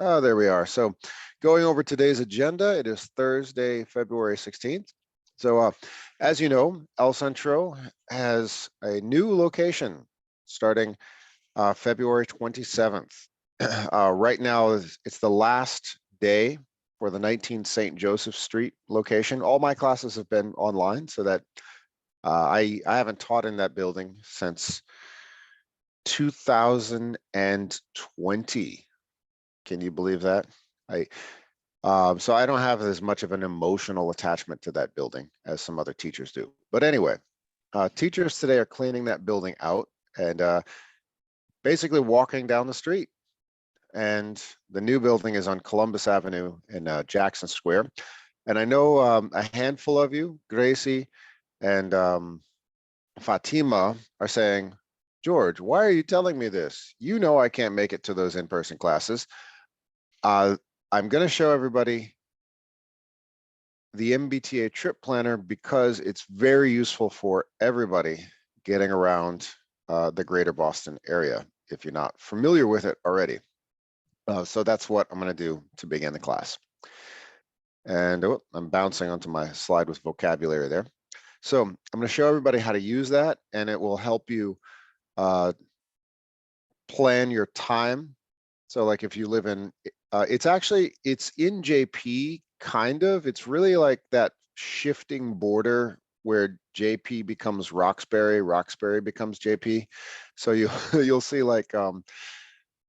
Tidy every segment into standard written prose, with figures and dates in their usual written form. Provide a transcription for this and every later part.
Oh, there we are. So going over today's agenda, it is Thursday, February 16th. So as you know, El Centro has a new location starting February 27th. Right now, it's the last day for the 19 St. Joseph Street location. All my classes have been online, so that I haven't taught in that building since 2020. Can you believe that? So I don't have as much of an emotional attachment to that building as some other teachers do. But anyway, teachers today are cleaning that building out and basically walking down the street. And the new building is on Columbus Avenue in Jackson Square. And I know a handful of you, Gracie and Fatima, are saying, George, why are you telling me this? You know I can't make it to those in-person classes. I'm going to show everybody the MBTA trip planner because it's very useful for everybody getting around the greater Boston area if you're not familiar with it already. So that's what I'm going to do to begin the class. And I'm bouncing onto my slide with vocabulary there. So I'm going to show everybody how to use that, and it will help you plan your time. So like if you live in, it's in JP, kind of. It's really like that shifting border where JP becomes Roxbury, Roxbury becomes JP. So you'll see like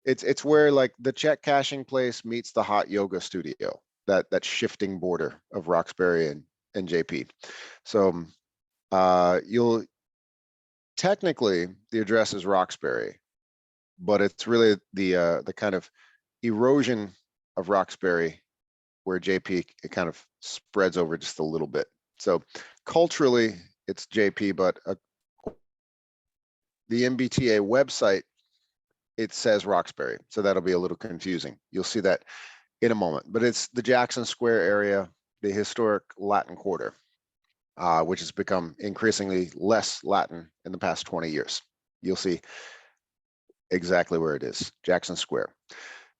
it's where like the check cashing place meets the hot yoga studio, that shifting border of Roxbury and JP. So you'll technically the address is Roxbury, but it's really the kind of erosion of Roxbury where JP, it kind of spreads over just a little bit. So culturally it's JP, but the MBTA website, it says Roxbury. So that'll be a little confusing. You'll see that in a moment, but it's the Jackson Square area, the historic Latin Quarter, which has become increasingly less Latin in the past 20 years. You'll see exactly where it is, Jackson Square.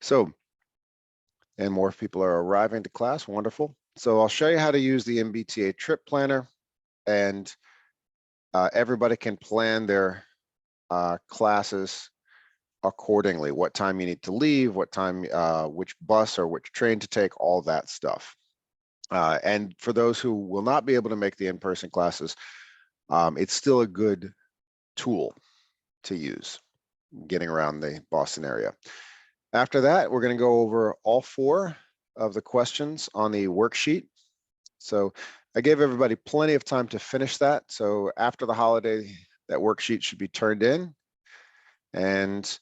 So, and more people are arriving to class, wonderful. So I'll show you how to use the MBTA trip planner, and everybody can plan their classes accordingly, what time you need to leave, what time, which bus or which train to take, all that stuff. And for those who will not be able to make the in-person classes, it's still a good tool to use getting around the Boston area. After that, we're going to go over all 4 of the questions on the worksheet. So I gave everybody plenty of time to finish that. So after the holiday, that worksheet should be turned in. And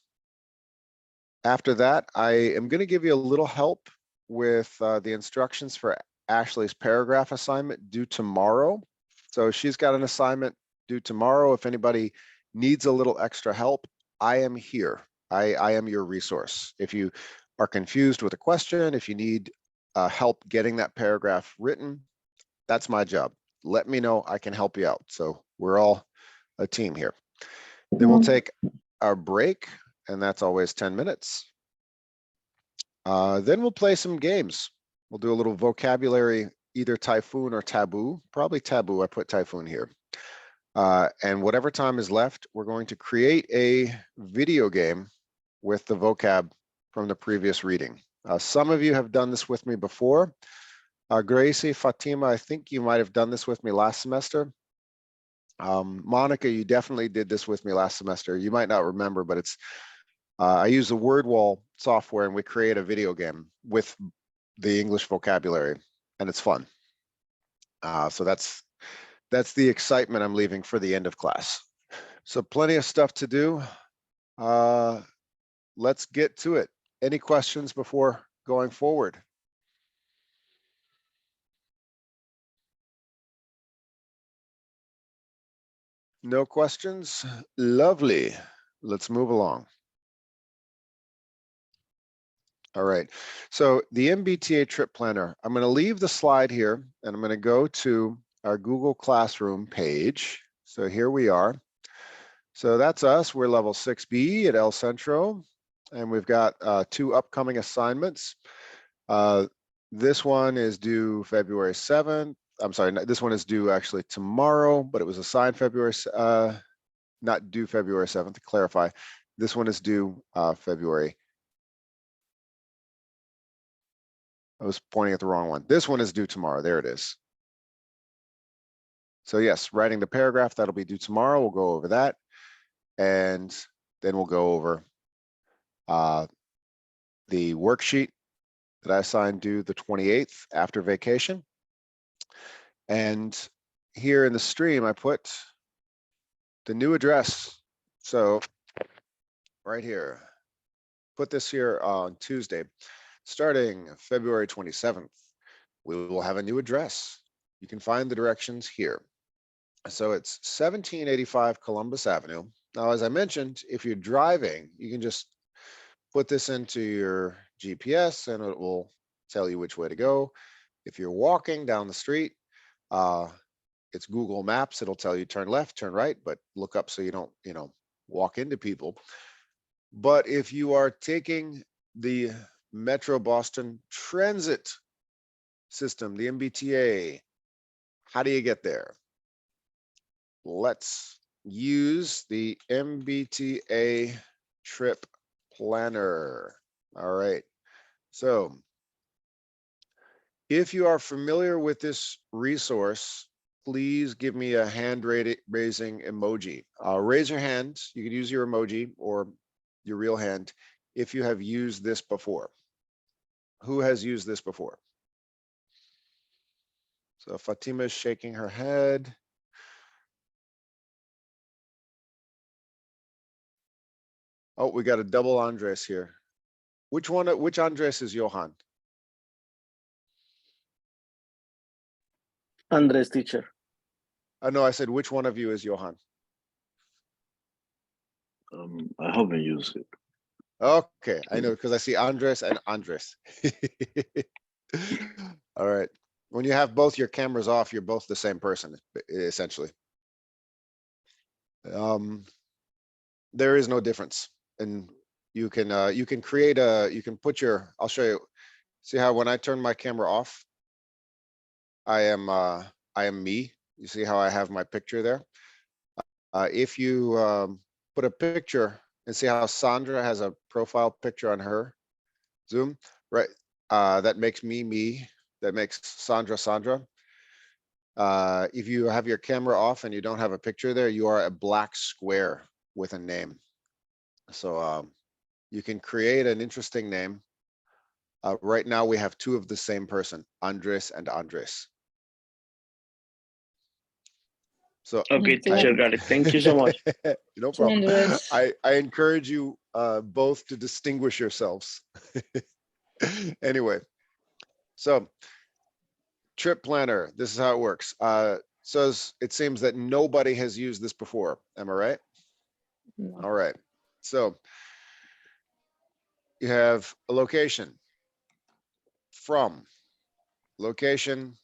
after that, I am going to give you a little help with the instructions for Ashley's paragraph assignment due tomorrow. So she's got an assignment due tomorrow. If anybody needs a little extra help, I am here. I am your resource. If you are confused with a question, if you need help getting that paragraph written, that's my job. Let me know, I can help you out. So we're all a team here. Then we'll take our break, and that's always 10 minutes. Then we'll play some games. We'll do a little vocabulary, either typhoon or taboo, probably taboo. I put typhoon here. And whatever time is left, we're going to create a video game with the vocab from the previous reading. Some of you have done this with me before. Gracie, Fatima, I think you might have done this with me last semester. Monica, you definitely did this with me last semester. You might not remember, but it's I use the word wall software and we create a video game with the English vocabulary, and it's fun. So that's the excitement I'm leaving for the end of class. So plenty of stuff to do. Let's get to it. Any questions before going forward? No questions? Lovely. Let's move along. All right. So the MBTA trip planner, I'm going to leave the slide here and I'm going to go to our Google Classroom page. So here we are. So that's us. We're level 6B at El Centro. And we've got 2 upcoming assignments. This one is due February 7th. I'm sorry, this one is due actually tomorrow, but it was assigned February, not due February 7th, to clarify. This one is due February. I was pointing at the wrong one. This one is due tomorrow. There it is. So yes, writing the paragraph, that'll be due tomorrow. We'll go over that. And then we'll go over the worksheet that I assigned due the 28th after vacation. And here in the stream, I put the new address. So right here, put this here on Tuesday, starting February 27th, we will have a new address. You can find the directions here. So it's 1785 Columbus Avenue. Now, as I mentioned, if you're driving, you can just put this into your GPS and it will tell you which way to go. If you're walking down the street, it's Google Maps. It'll tell you turn left, turn right, but look up so you don't, walk into people. But if you are taking the Metro Boston Transit system, the MBTA, how do you get there? Let's use the MBTA trip planner. All right. So if you are familiar with this resource, please give me a hand raising emoji. Raise your hand. You can use your emoji or your real hand if you have used this before. Who has used this before? So Fatima is shaking her head. Oh, we got a double Andres here. Which Andres is Johan? Andres, teacher. No, I said, which one of you is Johan? I haven't used it. Okay, I know because I see Andres and Andres. All right. When you have both your cameras off, you're both the same person, essentially. There is no difference, and you can create you can put your. I'll show you. See how when I turn my camera off, I am me. You see how I have my picture there. If you put a picture and see how Sandra has a profile picture on her Zoom, right? That makes me. That makes Sandra. If you have your camera off and you don't have a picture there, you are a black square with a name. So you can create an interesting name. Right now we have 2 of the same person, Andres and Andres. So Okay, teacher, got it. Thank you so much. No problem. I encourage you both to distinguish yourselves. Anyway, so trip planner, this is how it works. So it seems that nobody has used this before. Am I right? No. All right. So you have a location, from, location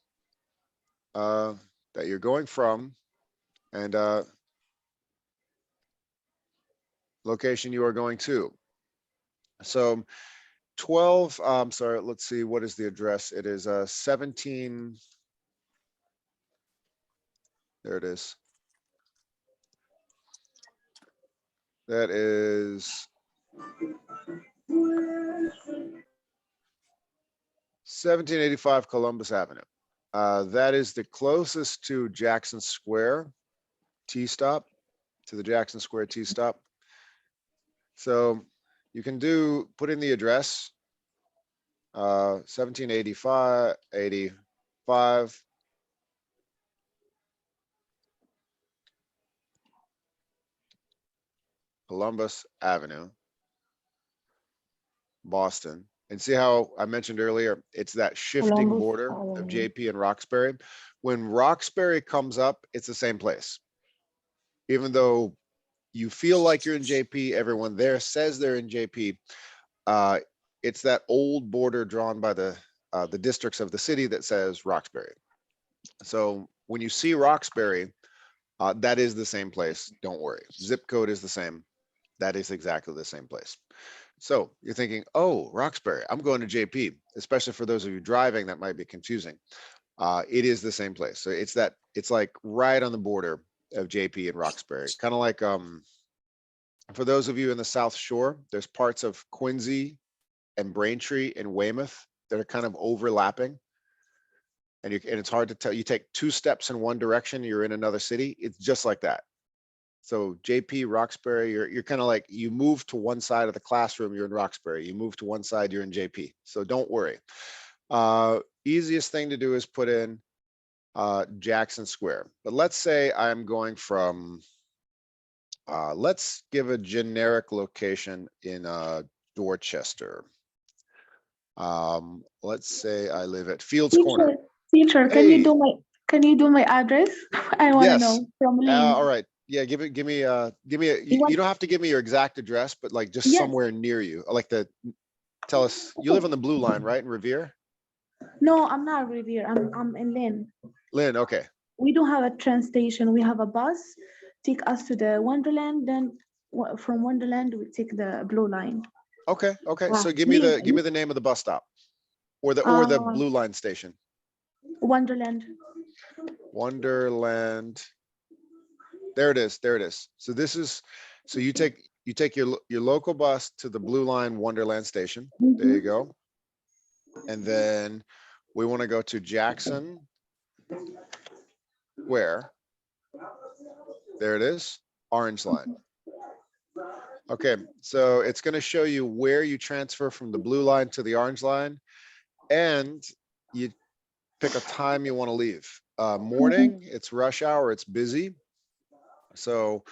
that you're going from, and location you are going to. So 12, sorry, let's see, what is the address? It is 17. There it is. That is 1785 Columbus Avenue. That is the closest to Jackson Square T-stop, to the Jackson Square T-stop. So you can put in the address, 1785, 85. Columbus Avenue, Boston. And see how I mentioned earlier, it's that shifting border of JP and Roxbury. When Roxbury comes up, it's the same place. Even though you feel like you're in JP, everyone there says they're in JP. It's that old border drawn by the districts of the city that says Roxbury. So when you see Roxbury, that is the same place. Don't worry. Zip code is the same. That is exactly the same place. So you're thinking, oh, Roxbury, I'm going to JP, especially for those of you driving, that might be confusing. It is the same place. So it's like right on the border of JP and Roxbury, kind of like, for those of you in the South Shore, there's parts of Quincy and Braintree and Weymouth that are kind of overlapping. And it's hard to tell. You take 2 steps in one direction, you're in another city. It's just like that. So JP, Roxbury, you're kind of like, you move to one side of the classroom, you're in Roxbury. You move to one side, you're in JP. So don't worry. Easiest thing to do is put in Jackson Square. But let's say I'm going from, let's give a generic location in Dorchester. Let's say I live at Fields Corner. Teacher, can Hey. you do my address? I want to Yes. know from Lynn. All right. Yeah, give me you don't have to give me your exact address, but like just Yes. somewhere near you. I like to tell us, you live on the blue line, right? In Revere? No, I'm not Revere. I'm in Lynn. Lynn, okay. We don't have a train station. We have a bus take us to the Wonderland. Then from Wonderland we take the blue line. Okay. So Wow. give me the name of the bus stop or the blue line station. Wonderland. Wonderland. There it is. So so you take your local bus to the blue line Wonderland station. There you go. And then we want to go to Jackson. Where? There it is. Orange line. Okay, so it's going to show you where you transfer from the blue line to the orange line, and you pick a time you want to leave. Morning, it's rush hour, it's busy. So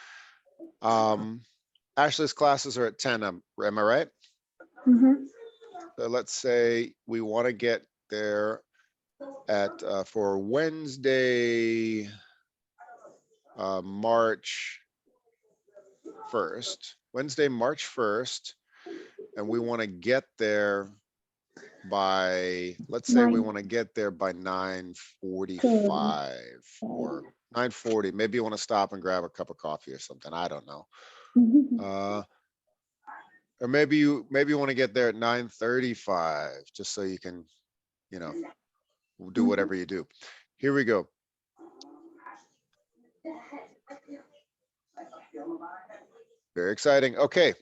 Ashley's classes are at 10, am I right? So let's say we want to get there at for Wednesday, March 1st, Wednesday, March 1st, and we want to get there by, let's say we want to get there by 9:45 or 9:40. Maybe you want to stop and grab a cup of coffee or something. I don't know. Or maybe you want to get there at 9:35, just so you can, do whatever you do. Here we go. Very exciting. Okay.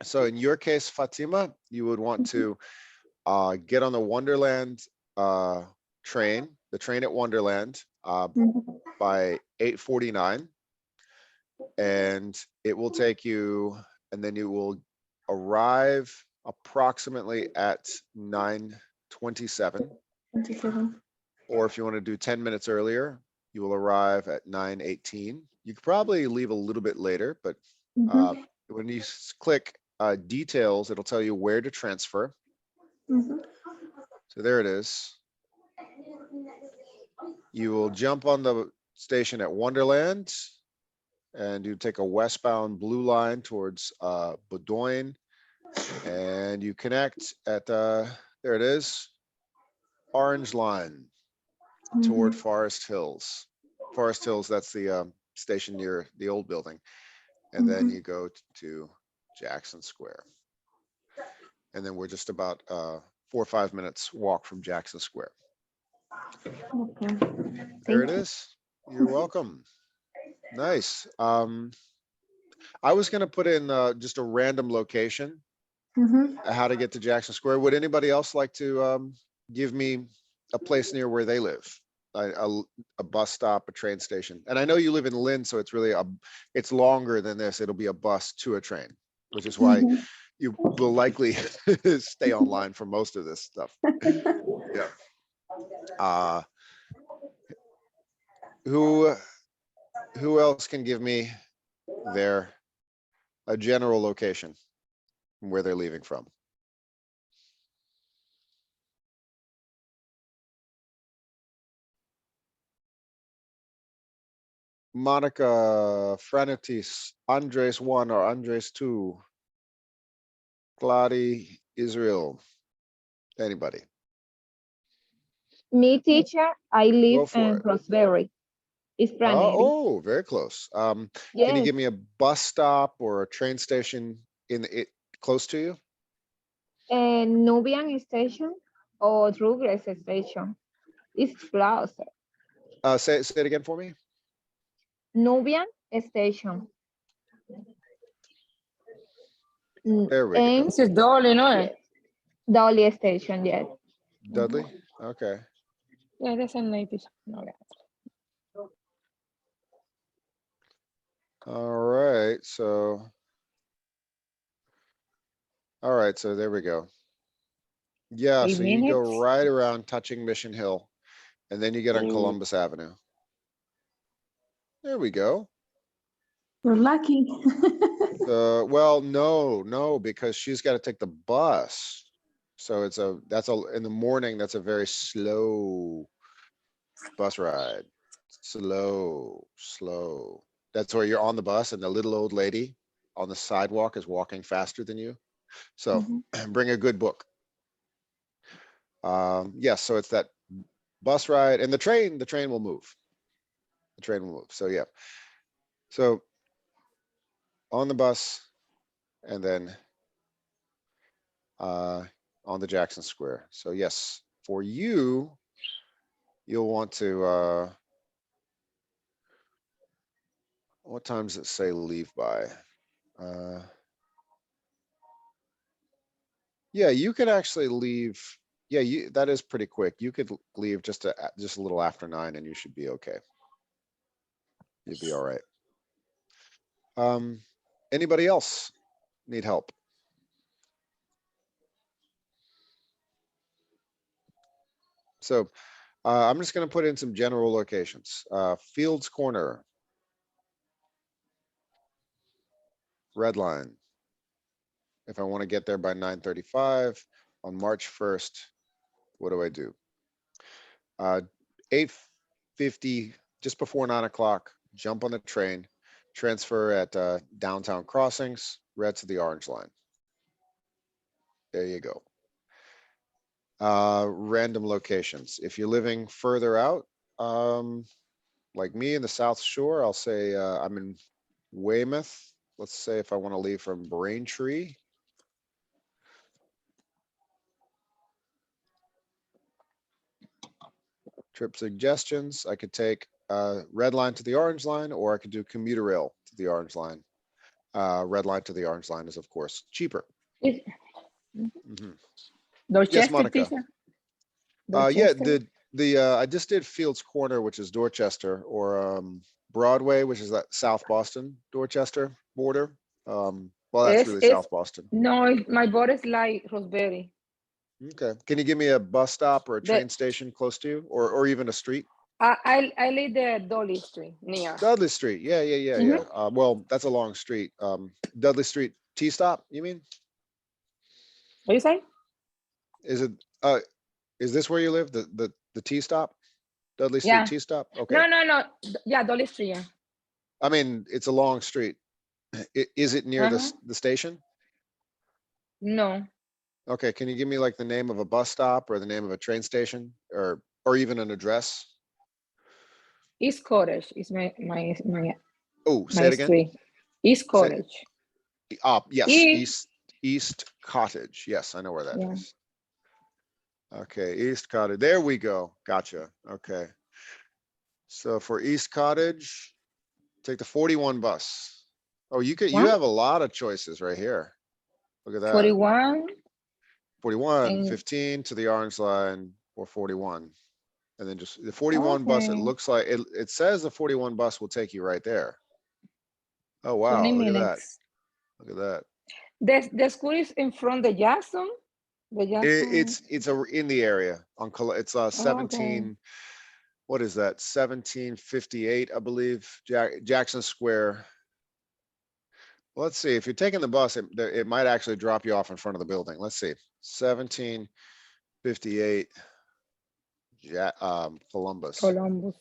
So in your case, Fatima, you would want to get on the Wonderland train, the train at Wonderland by 8:49. And it will take you, and then you will arrive approximately at 9:27. Or if you want to do 10 minutes earlier, you will arrive at 9:18. You could probably leave a little bit later, but when you click details, it'll tell you where to transfer. So there it is. You will jump on the station at Wonderland, and you take a westbound blue line towards Boudogne, and you connect at there it is, orange line toward Forest Hills. Forest Hills, that's the station near the old building. And then you go to Jackson Square. And then we're just about 4 or 5 minutes walk from Jackson Square. Okay. There it is. You're welcome. Nice. I was going to put in just a random location, how to get to Jackson Square. Would anybody else like to give me a place near where they live? A bus stop, a train station. And I know you live in Lynn, so it's really it's longer than this. It'll be a bus to a train, which is why you will likely stay online for most of this stuff. Yeah. Who else can give me a general location where they're leaving from? Monica, Franitis, Andres 1 or Andres 2, Claudia, Israel, anybody? Me, teacher, I Go live for in it. Roxbury. It's Granary. Oh, very close. Can you Yes. give me a bus stop or a train station close to you? Nubian Station or Douglas Station. It's closer. Say it again for me. Nubian Station. There we go. And This is Dolly, no? yes, Dolly Station, yes. Dudley? Okay. Yeah, that's a native. No, All right, so. All right, so there we go. Yeah, 8 so you go minutes. right around touching Mission Hill, and then you get on Mm. Columbus Avenue. There we go. You're lucky. Well, no, because she's got to take the bus. So in the morning, that's a very slow bus ride. Slow. That's where you're on the bus and the little old lady on the sidewalk is walking faster than you. So bring a good book. Yes, so it's that bus ride and the train will move. The train will move. So yeah. So on the bus and then on the Jackson Square. So yes, for you, you'll want to what time does it say leave by? Yeah, you could actually leave. Yeah, that is pretty quick. You could leave just a little after 9 and you should be okay. You'll be all right. Anybody else need help? So I'm just gonna put in some general locations. Fields Corner. Red line. If I want to get there by 9:35 on March 1st, what do I do? 8:50, just before 9 o'clock, jump on the train, transfer at downtown crossings, red to the orange line. There you go. Random locations. If you're living further out, like me in the South Shore, I'll say I'm in Weymouth. Let's say if I want to leave from Braintree. Trip suggestions, I could take red line to the orange line, or I could do commuter rail to the orange line. Red line to the orange line is of course cheaper. Is Mhm. Dorchester, Monica. teacher? Yeah, Dorchester? I just did Fields Corner, which is Dorchester, or Broadway, which is that South Boston, Dorchester border. Well, that's really South Boston. No, my board is like Roseberry. Okay, can you give me a bus stop or a The- train station close to you, or even a street? I live the Dolly Street near. Dudley Street, yeah. Well, that's a long street. Dudley Street T-stop, you mean? What you say? Is it, is this where you live? The T-stop? Dudley Yeah. Street T-stop? Okay. No. Yeah, Dolly Street. Yeah. I mean, it's a long street. Is it near the station? No. Okay, can you give me like the name of a bus stop or the name of a train station or even an address? East Cottage is my Oh, say it again. street. East Cottage. Yes, East- East Cottage. Yes, I know where that Yeah. is. Okay, East Cottage. There we go. Gotcha. Okay. So for East Cottage, take the 41 bus. Oh, you What? have a lot of choices right here. Look at that. 41. 41, and- 15 to the orange line or 41. And then just the 41 bus, it Okay. looks like, it says the 41 bus will take you right there. Oh, wow. 20 Look at that. minutes. Look at that. The school is in front of Jackson. The Jackson. It's in the area on, it's 17, what is that? 1758, I believe, Jackson Square. Let's see, if you're taking the bus, it might actually drop you off in front of the building. Let's see, 1758. Columbus Columbus.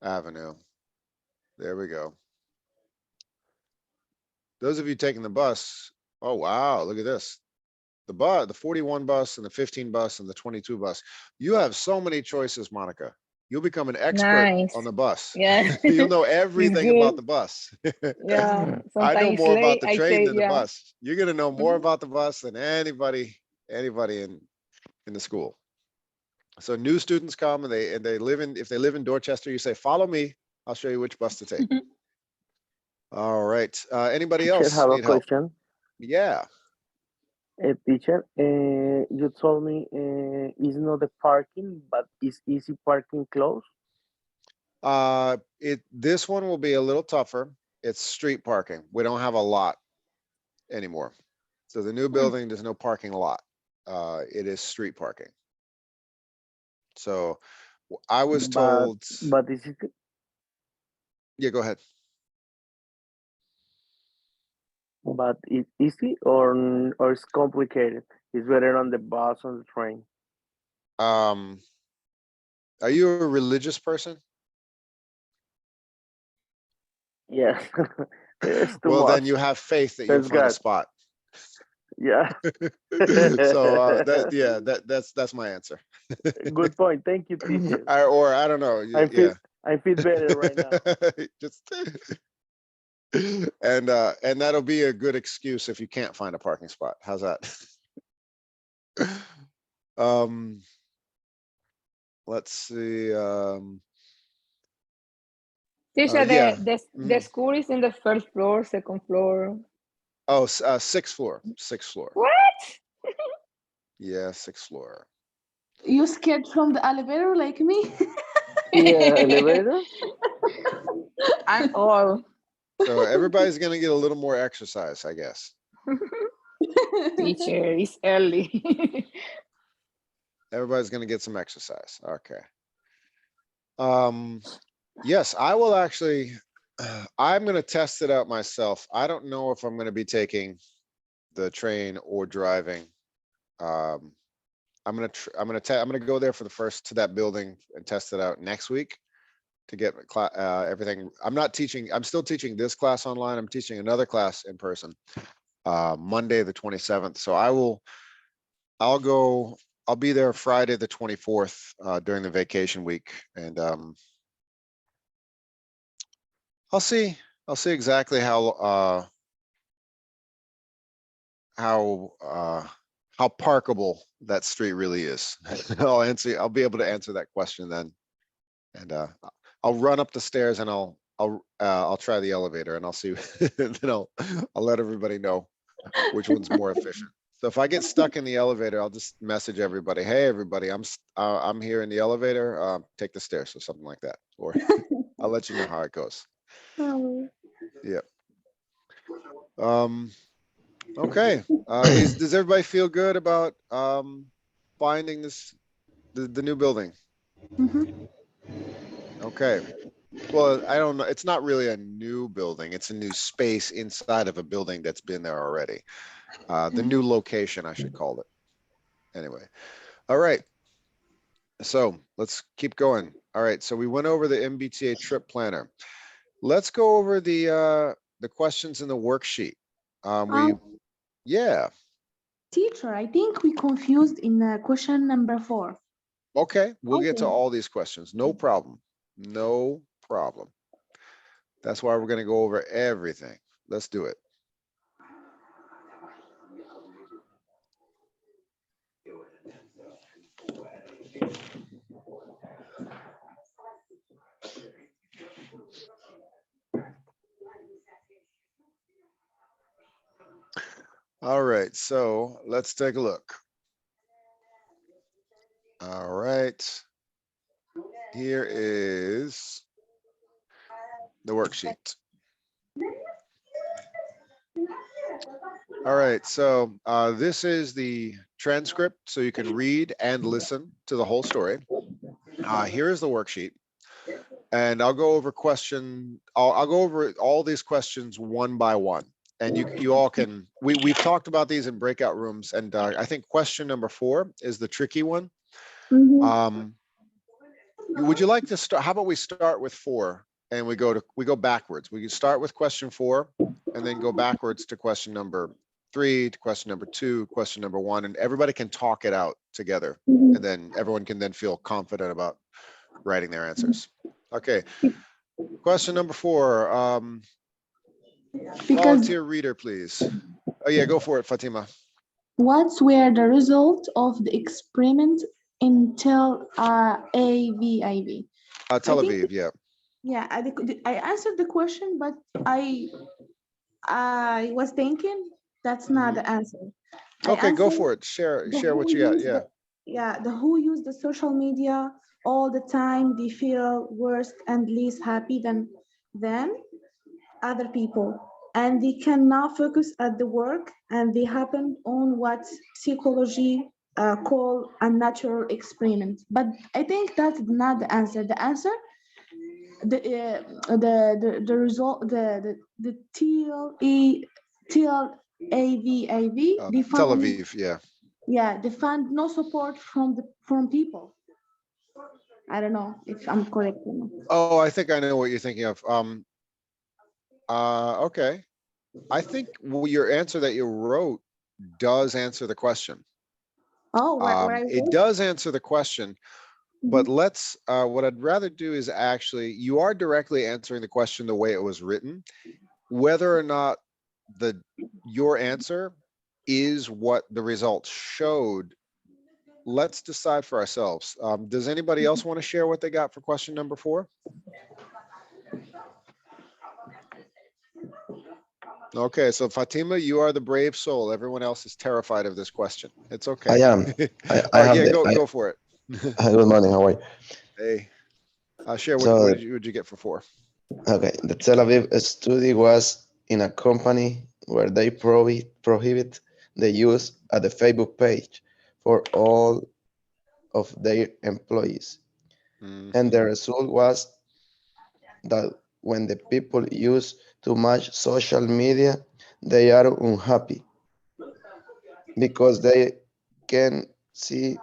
Avenue. There we go. Those of you taking the bus, oh wow, look at this. The 41 bus and the 15 bus and the 22 bus. You have so many choices, Monica. You'll become an expert Nice. on the bus. Yeah. You'll know It's everything about good. the bus. Yeah. I know Sometimes more about late, the I train say, than the yeah. bus. You're gonna know more Mhm. about the bus than anybody in the school. So new students come and they live in, if they live in Dorchester, you say, follow me. I'll show you which bus to take. All right. Anybody Teacher, else have a need help? question. Yeah. Teacher, you told me it's not the parking, but it's easy parking close. This one will be a little tougher. It's street parking. We don't have a lot anymore. So the new building, there's no parking lot. It is street parking. So I was told, But is it yeah, go ahead. but it's easy or it's complicated? It's better on the bus on the train. Are you a religious person? Yeah, it's too Well, much. then you have faith that you'll Thanks find a God. spot. Yeah. So that's my answer. Good point. Thank you, teacher. I don't know. Yeah. I feel better right now. Just and that'll be a good excuse if you can't find a parking spot. How's that? Let's see. Teacher, Yeah. the school is in the first floor, second floor. Oh, sixth floor. What? Yeah, sixth floor. You scared from the elevator like me? Yeah, elevator. I'm all. So everybody's gonna get a little more exercise, I guess. Teacher, it's early. Everybody's gonna get some exercise. Okay. Yes, I will actually, I'm gonna test it out myself. I don't know if I'm gonna be taking the train or driving. I'm gonna go there for the first to that building and test it out next week to get everything. I'm still teaching this class online. I'm teaching another class in person, Monday, the 27th. So I'll be there Friday, the 24th, during the vacation week. And, I'll see exactly how parkable that street really is. I'll be able to answer that question then. And, I'll run up the stairs and I'll try the elevator and I'll see, then I'll let everybody know which one's more efficient. So if I get stuck in the elevator, I'll just message everybody. Hey, everybody, I'm here in the elevator. Take the stairs or something like that. Or I'll let you know how it goes. Oh. Yeah. Okay. Does everybody feel good about finding the new building? Mhm. Okay. Well, I don't know. It's not really a new building. It's a new space inside of a building that's been there already. The new location, I should call it. Anyway. All right. So let's keep going. All right. So we went over the MBTA trip planner. Let's go over the questions in the worksheet. Yeah. Teacher, I think we confused in question number 4. Okay. We'll get to Okay. all these questions. No problem. No problem. That's why we're going to go over everything. Let's do it. All right, so let's take a look. All right. Here is the worksheet. All right, so this is the transcript, so you can read and listen to the whole story. Here is the worksheet. And I'll go over I'll go over all these questions one by one. And you all can, we've talked about these in breakout rooms. And I think question number 4 is the tricky one. Mhm. Would you like to start? How about we start with 4 and we go backwards. We can start with question 4 and then go backwards to question number 3, to question number 2, question number 1, and everybody can talk it out together. Mhm. And then everyone can then feel confident about writing their answers. Okay. Question number 4. Because Volunteer reader, please. Oh yeah, go for it, Fatima. what were the result of the experiment in Tel Aviv? Tel think- Aviv, yeah. Yeah, I answered the question, but I was thinking that's not the answer. I Okay, go answered for it. Share the what who you got. use Yeah. the who use the social media all the time, they feel worse and less happy than other people, and they cannot focus at the work, and they happen on what psychology call a natural experiment. But I think that's not the answer. The answer, the result, the TLAVAV, they Tel found, Aviv, yeah. yeah, they found no support from people. I don't know if I'm correct or not. Oh, I think I know what you're thinking of. Okay. I think your answer that you wrote does answer the question. Oh, where I It was? does answer the question, but let's, what I'd rather do is actually, you are directly answering the question the way it was written. Whether or not your answer is what the results showed, let's decide for ourselves. Does anybody else want to share what they got for question number 4? Okay, so Fatima, you are the brave soul. Everyone else is terrified of this question. It's okay. I am. I All right, have yeah, the. go for it. Good morning. How are you? Hey, share what So, did you get for 4? okay, the Tel Aviv study was in a company where they prohibit the use of the Facebook page for all of their employees. And the result was that when the people use too much social media, they are unhappy because they can see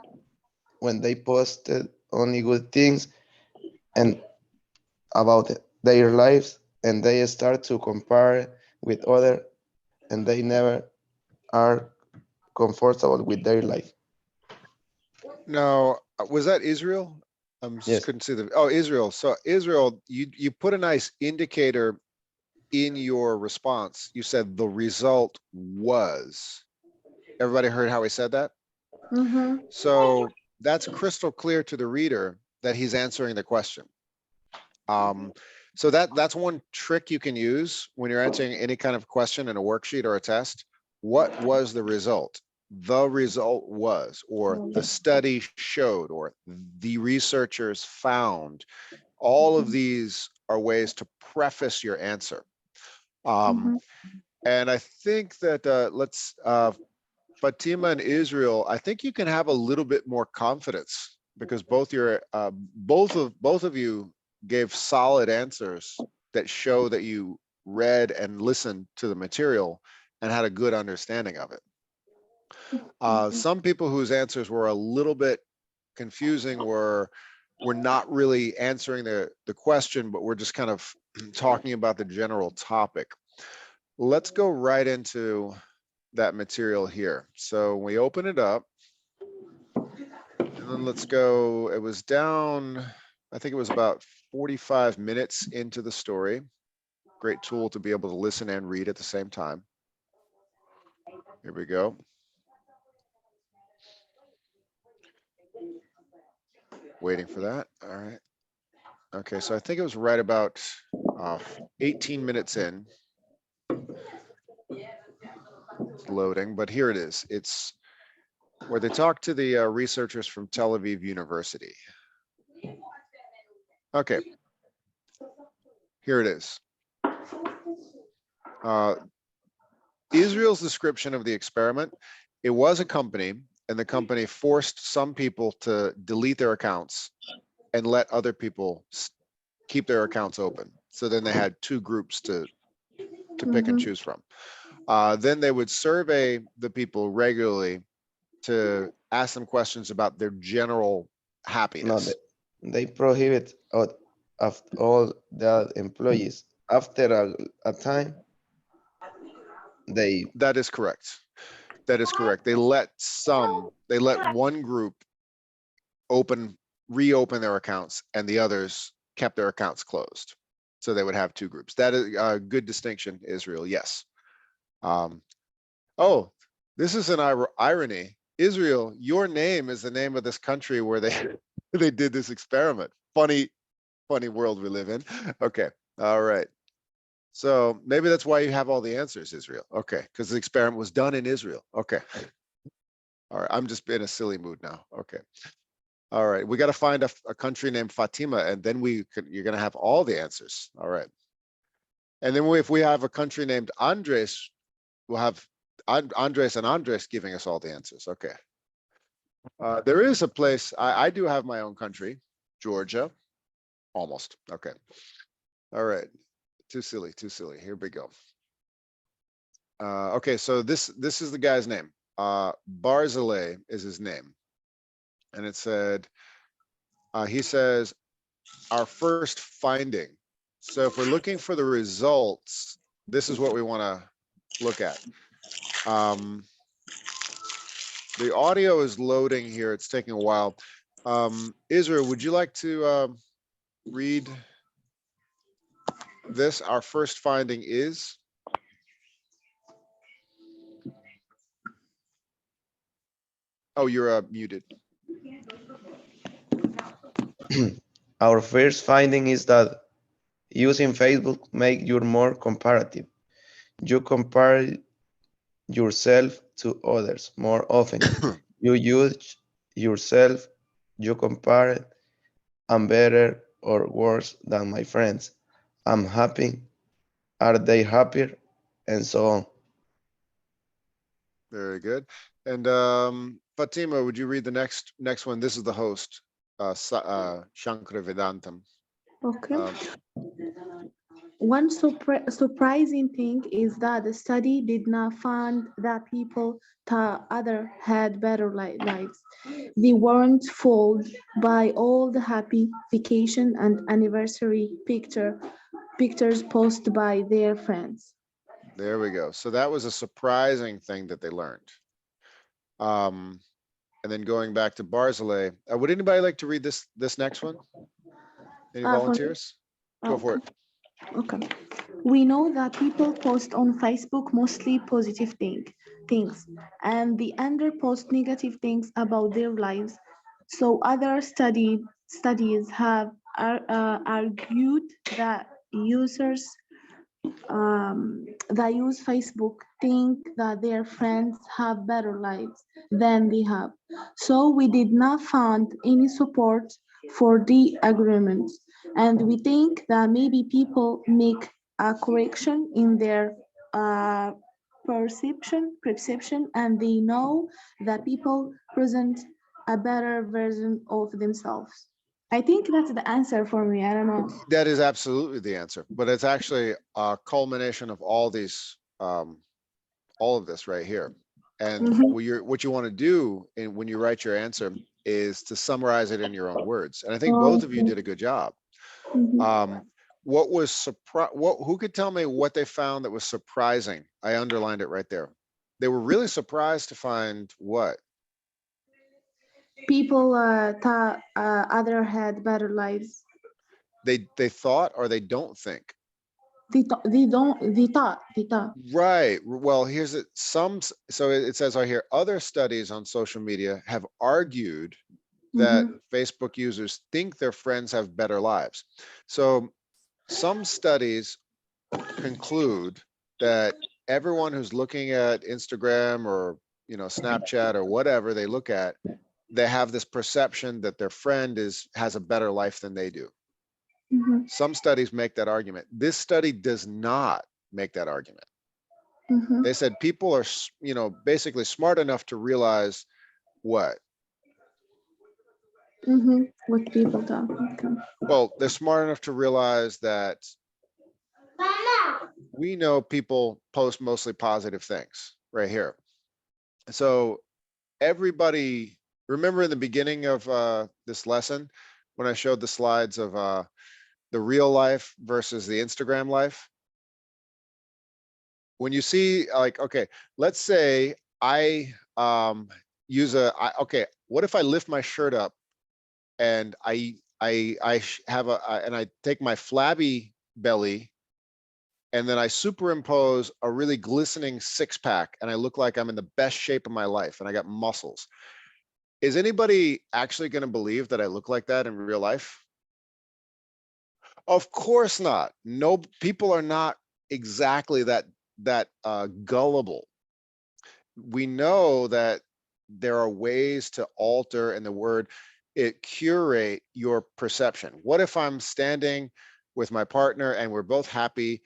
when they posted only good things and about their lives, and they start to compare with other, and they never are comfortable with their life. Now, was that Israel? Just Yes. couldn't see Israel. So Israel, you put a nice indicator in your response. You said the result was. Everybody heard how he said that? So that's crystal clear to the reader that he's answering the question. So that's one trick you can use when you're answering any kind of question in a worksheet or a test. What was the result? The result was, or the study showed, or the researchers found. All of these are ways to preface your answer. And I think that Fatima and Israel, I think you can have a little bit more confidence because both of you gave solid answers that show that you read and listened to the material and had a good understanding of it. Some people whose answers were a little bit confusing were not really answering the question, but we're just kind of talking about the general topic. Let's go right into that material here. So we open it up and then let's go, it was down, I think it was about 45 minutes into the story. Great tool to be able to listen and read at the same time. Here we go. Waiting for that. All right. Okay, so I think it was right about 18 minutes in. It's loading, but here it is. It's where they talk to the researchers from Tel Aviv University. Okay. Here it is. Israel's description of the experiment, it was a company, and the company forced some people to delete their accounts and let other people keep their accounts open. So then they had 2 groups to pick and choose from. Then they would survey the people regularly to ask them questions about their general happiness. No, they prohibit of all the employees. After a time, That is correct. That is correct. They let one group open reopen their accounts and the others kept their accounts closed. So they would have two groups. That is a good distinction, Israel, yes. Oh, this is an irony. Israel, your name is the name of this country where they they did this experiment. Funny world we live in. Okay, all right. So maybe that's why you have all the answers, Israel. Okay, because the experiment was done in Israel. Okay. All right, I'm just in a silly mood now. Okay. All right, we got to find a country named Fatima, and then you're going to have all the answers. All right. And then if we have a country named Andres, we'll have Andres and Andres giving us all the answers. Okay. There is a place, I do have my own country, Georgia. Almost. Okay. All right. Too silly. Here we go. Okay, so this is the guy's name. Barzilay is his name. And it said, he says, our first finding. So if we're looking for the results, this is what we want to look at. The audio is loading here. It's taking a while. Israel, would you like to read this? Our first finding is? Oh, you're muted. Our first finding is that using Facebook makes you more comparative. You compare yourself to others more often. You use yourself, you compare, I'm better or worse than my friends. I'm happy. Are they happier? And so on. Very good. And Fatima, would you read the next one? This is the host, Shankar Vedantam. Okay. One surprising thing is that the study did not find that people thought others had better lives. They weren't fooled by all the happy vacation and anniversary pictures posted by their friends. There we go. So that was a surprising thing that they learned. And then going back to Barzilay, would anybody like to read this next one? Any volunteers? Go for it. Okay. We know that people post on Facebook mostly positive things, and the under post negative things about their lives. So other studies have argued that users that use Facebook think that their friends have better lives than they have. So we did not find any support for the agreement. And we think that maybe people make a correction in their perception, and they know that people present a better version of themselves. I think that's the answer for me. I don't know. That is absolutely the answer, but it's actually a culmination of all these, all of this right here. And what you want to do when you write your answer is to summarize it in your own words. And I think both of you did a good job. What was who could tell me what they found that was surprising? I underlined it right there. They were really surprised to find what? People thought other had better lives. They thought, or they don't think? They thought. Right. Well, here's it. So it says right here, other studies on social media have argued that Facebook users think their friends have better lives. So some studies conclude that everyone who's looking at Instagram or, Snapchat or whatever they look at, they have this perception that their friend has a better life than they do. Some studies make that argument. This study does not make that argument. They said people are, basically smart enough to realize what? What people thought. Okay. Well, they're smart enough to realize that we know people post mostly positive things right here. So everybody, remember in the beginning of this lesson, when I showed the slides of the real life versus the Instagram life? When you see, like, okay, let's say I okay, what if I lift my shirt up and have and I take my flabby belly and then I superimpose a really glistening six-pack and I look like I'm in the best shape of my life and I got muscles. Is anybody actually going to believe that I look like that in real life? Of course not. No, people are not exactly that gullible. We know that there are ways to alter, and the word it curate your perception. What if I'm standing with my partner and we're both happy?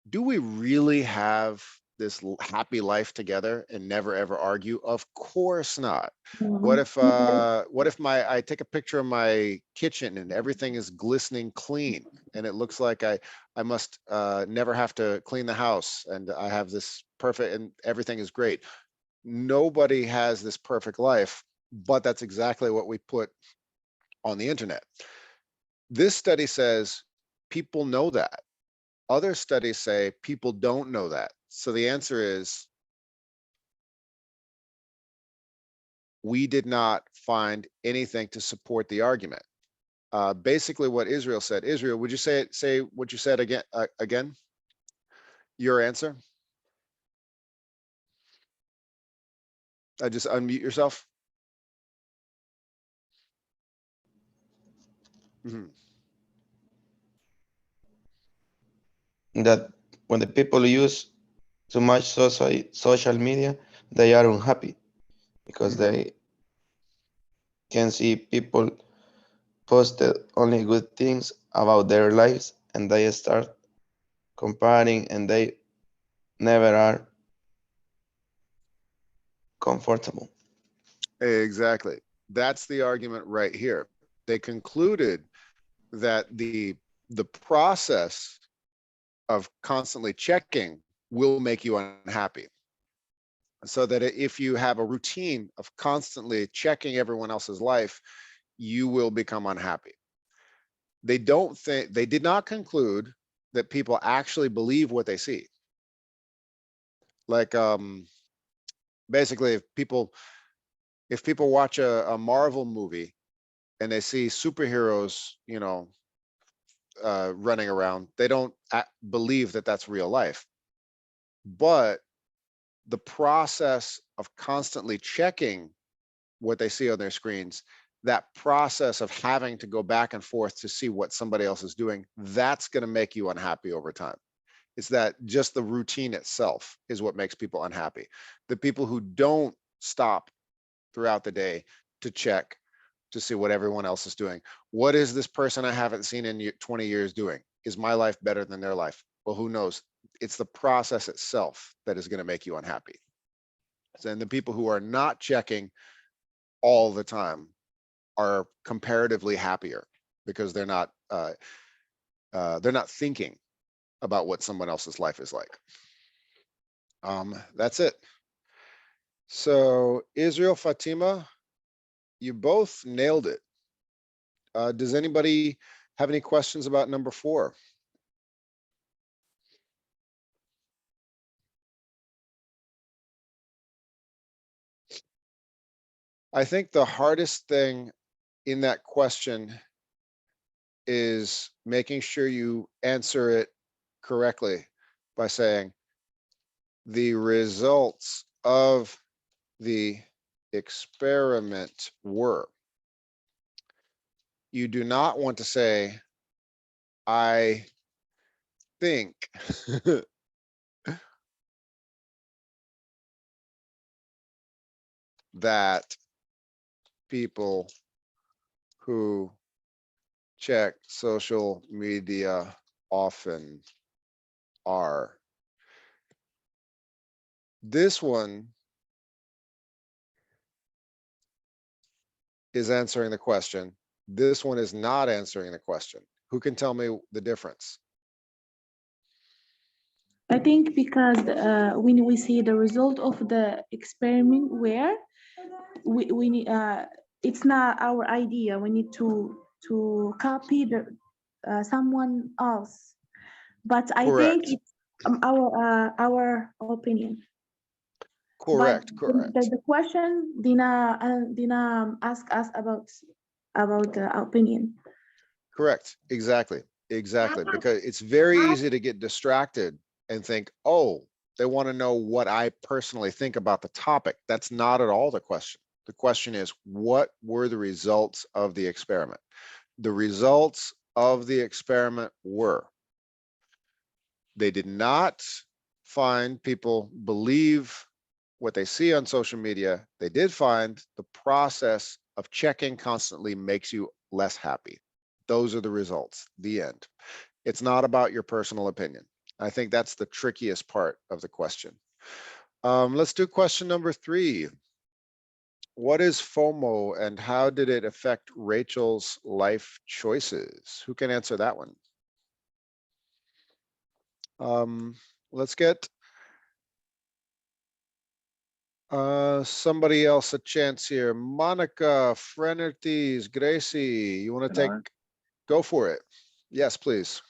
Do we really have this happy life together and never ever argue? Of course not. What if I take a picture of my kitchen and everything is glistening clean and it looks like I must never have to clean the house and I have this perfect and everything is great. Nobody has this perfect life, but that's exactly what we put on the internet. This study says people know that. Other studies say people don't know that. So the answer is we did not find anything to support the argument. Basically what Israel said. Israel, would you say what you said again? Again? Your answer? Just unmute yourself. Mhm. That when the people use too much social media, they are unhappy because Mhm. they can see people posted only good things about their lives and they start comparing and they never are comfortable. Exactly. That's the argument right here. They concluded that the process of constantly checking will make you unhappy. So that if you have a routine of constantly checking everyone else's life, you will become unhappy. They did not conclude that people actually believe what they see. Like basically if people watch a Marvel movie and they see superheroes, running around, they don't believe that that's real life. But the process of constantly checking what they see on their screens, that process of having to go back and forth to see what somebody else is doing, that's going to make you unhappy over time. It's that just the routine itself is what makes people unhappy. The people who don't stop throughout the day to check to see what everyone else is doing. What is this person I haven't seen in 20 years doing? Is my life better than their life? Well, who knows? It's the process itself that is going to make you unhappy. And the people who are not checking all the time are comparatively happier because they're not thinking about what someone else's life is like. That's it. So Israel, Fatima, you both nailed it. Does anybody have any questions about number 4? I think the hardest thing in that question is making sure you answer it correctly by saying the results of the experiment were. You do not want to say, I think that people who check social media often are. This one is answering the question. This one is not answering the question. Who can tell me the difference? I think because when we see the result of the experiment where we need it's not our idea, we need to copy the someone else, but I think Correct. it's our opinion. But Correct. the question Dina ask us about about the opinion. Correct. Exactly. Exactly. Because it's very easy to get distracted and think, oh, they want to know what I personally think about the topic. That's not at all the question. The question is, what were the results of the experiment? The results of the experiment were, they did not find people believe what they see on social media. They did find the process of checking constantly makes you less happy. Those are the results, the end. It's not about your personal opinion. I think that's the trickiest part of the question. Let's do question number 3. What is FOMO and how did it affect Rachel's life choices? Who can answer that one? Let's get somebody else a chance here. Monica, Frenerties, Gracie, you want to Can I? go for it? Yes, please.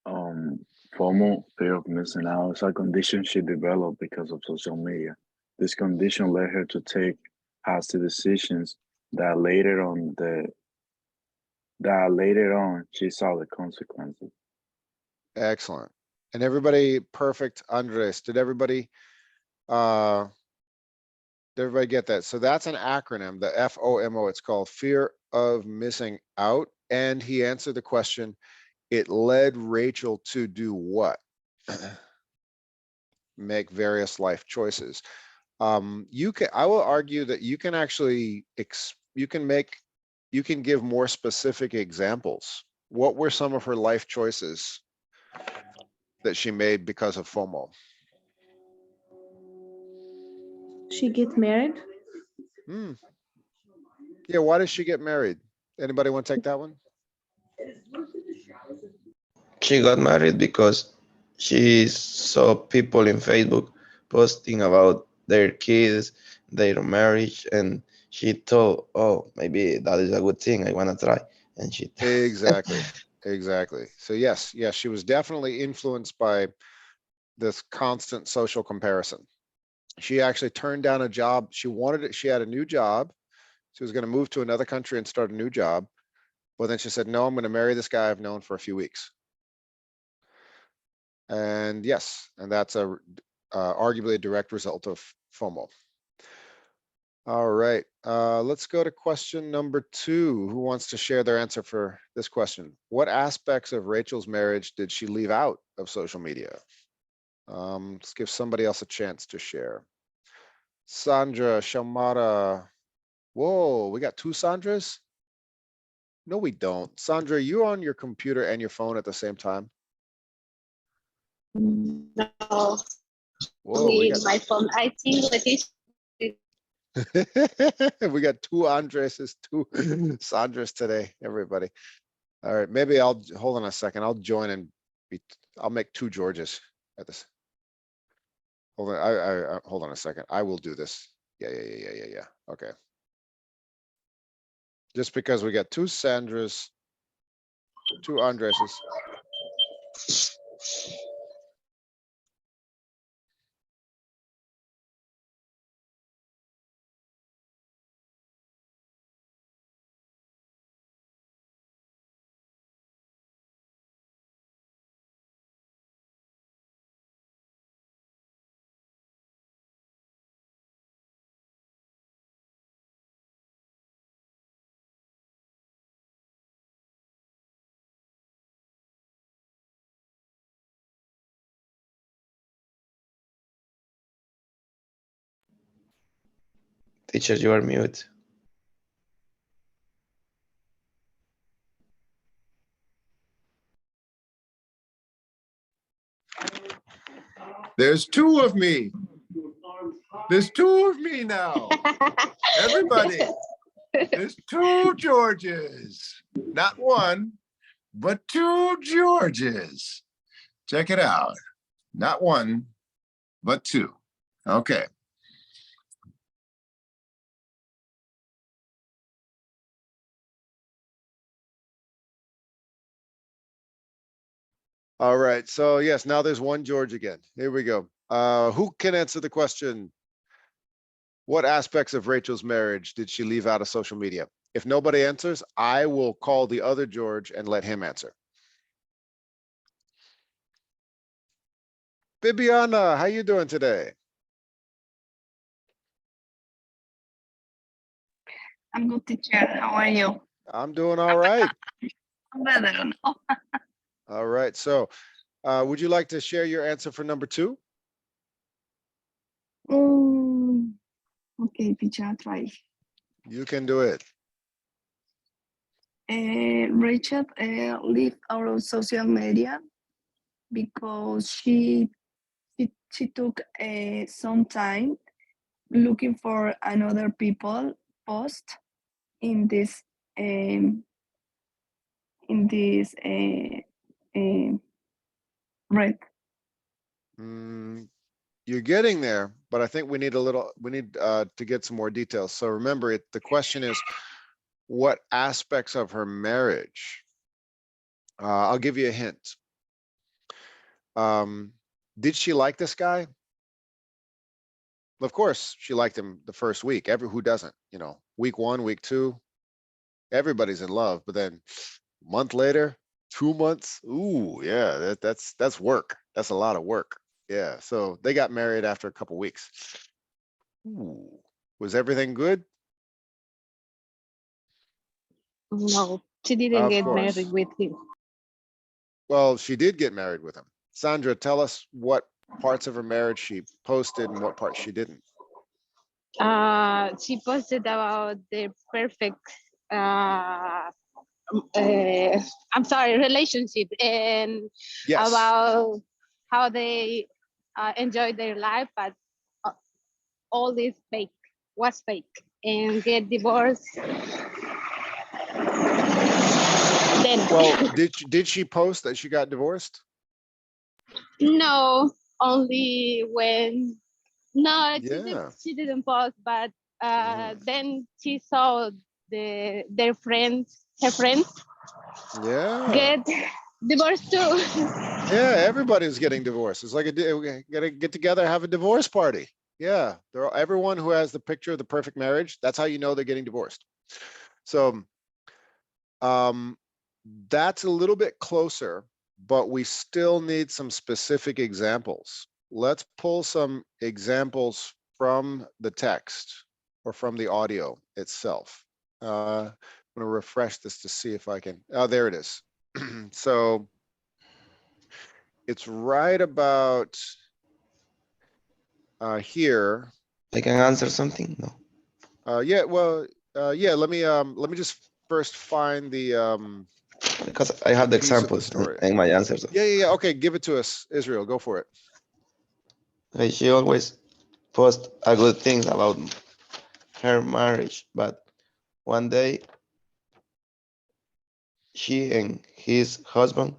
FOMO, fear of missing out, is a condition she developed because of social media. This condition led her to take hasty decisions that later on she saw the consequences. Excellent. And everybody, perfect. Andres, did everybody get that? So that's an acronym, the FOMO. It's called fear of missing out. And he answered the question, it led Rachel to do what? Make various life choices. I will argue that you can actually, you can give more specific examples. What were some of her life choices that she made because of FOMO? She get married. Yeah, why does she get married? Anybody want to take that one? She got married because she saw people in Facebook posting about their kids, their marriage, and she thought, oh, maybe that is a good thing. I want to try. And she Exactly. Exactly. So yes, she was definitely influenced by this constant social comparison. She actually turned down a job. She wanted it. She had a new job. She was going to move to another country and start a new job. But then she said, no, I'm going to marry this guy I've known for a few weeks. And yes, and that's arguably a direct result of FOMO. All right, let's go to question number 2. Who wants to share their answer for this question? What aspects of Rachel's marriage did she leave out of social media? Let's give somebody else a chance to share. Sandra, Shamara. Whoa, we got 2 Sandras? No, we don't. Sandra, you on your computer and your phone at the same time? No, Whoa, we got my phone. I think what is we got 2 Andreses, 2 Sandras today, everybody. All right, maybe I'll hold on a second. I'll join and I'll make 2 Georges at this. Hold on, I hold on a second. I will do this. Yeah. Okay. Just because we got 2 Sandras, 2 Andreses. Teacher, you are mute. There's 2 of me. There's 2 of me now. Everybody, there's 2 Georges. Not 1, but 2 Georges. Check it out. Not 1, but 2. Okay. All right. So yes, now there's 1 George again. Here we go. Who can answer the question? What aspects of Rachel's marriage did she leave out of social media? If nobody answers, I will call the other George and let him answer. Bibiana, how you doing today? I'm good, teacher. How are you? I'm doing all right. I'm better now. All right. So would you like to share your answer for number 2? Okay, teacher, I'll try. You can do it. Rachel left our social media because she took some time looking for another people post in this red. You're getting there, but I think we need to get some more details. So remember, the question is, what aspects of her marriage? I'll give you a hint. Did she like this guy? Of course, she liked him the first week. Who doesn't? You know, week 1, week 2, everybody's in love. But then, a month later, 2 months. Ooh, yeah, that's work. That's a lot of work. Yeah. So they got married after a couple weeks. Ooh, was everything good? No, she didn't Of get course. married with him. Well, she did get married with him. Sandra, tell us what parts of her marriage she posted and what parts she didn't. She posted about the perfect, relationship, and Yes. about how they enjoy their life, but all this was fake, and get divorced. Then, Well, did she post that she got divorced? no, only when. No, Yeah. she didn't post, but then she saw her friends Yeah. get divorced too. Yeah, everybody's getting divorced. It's like gotta get together, have a divorce party. Yeah, everyone who has the picture of the perfect marriage, that's how you know they're getting divorced. So that's a little bit closer, but we still need some specific examples. Let's pull some examples from the text or from the audio itself. I'm going to refresh this to see if I can. Oh, there it is. So it's right about here. I can answer something? No. Yeah, well, yeah, let me just first find the Because I have the piece of the examples story. and my answers. Yeah. Okay, give it to us, Israel. Go for it. Okay, she always posts a good things about her marriage, but one day she and his husband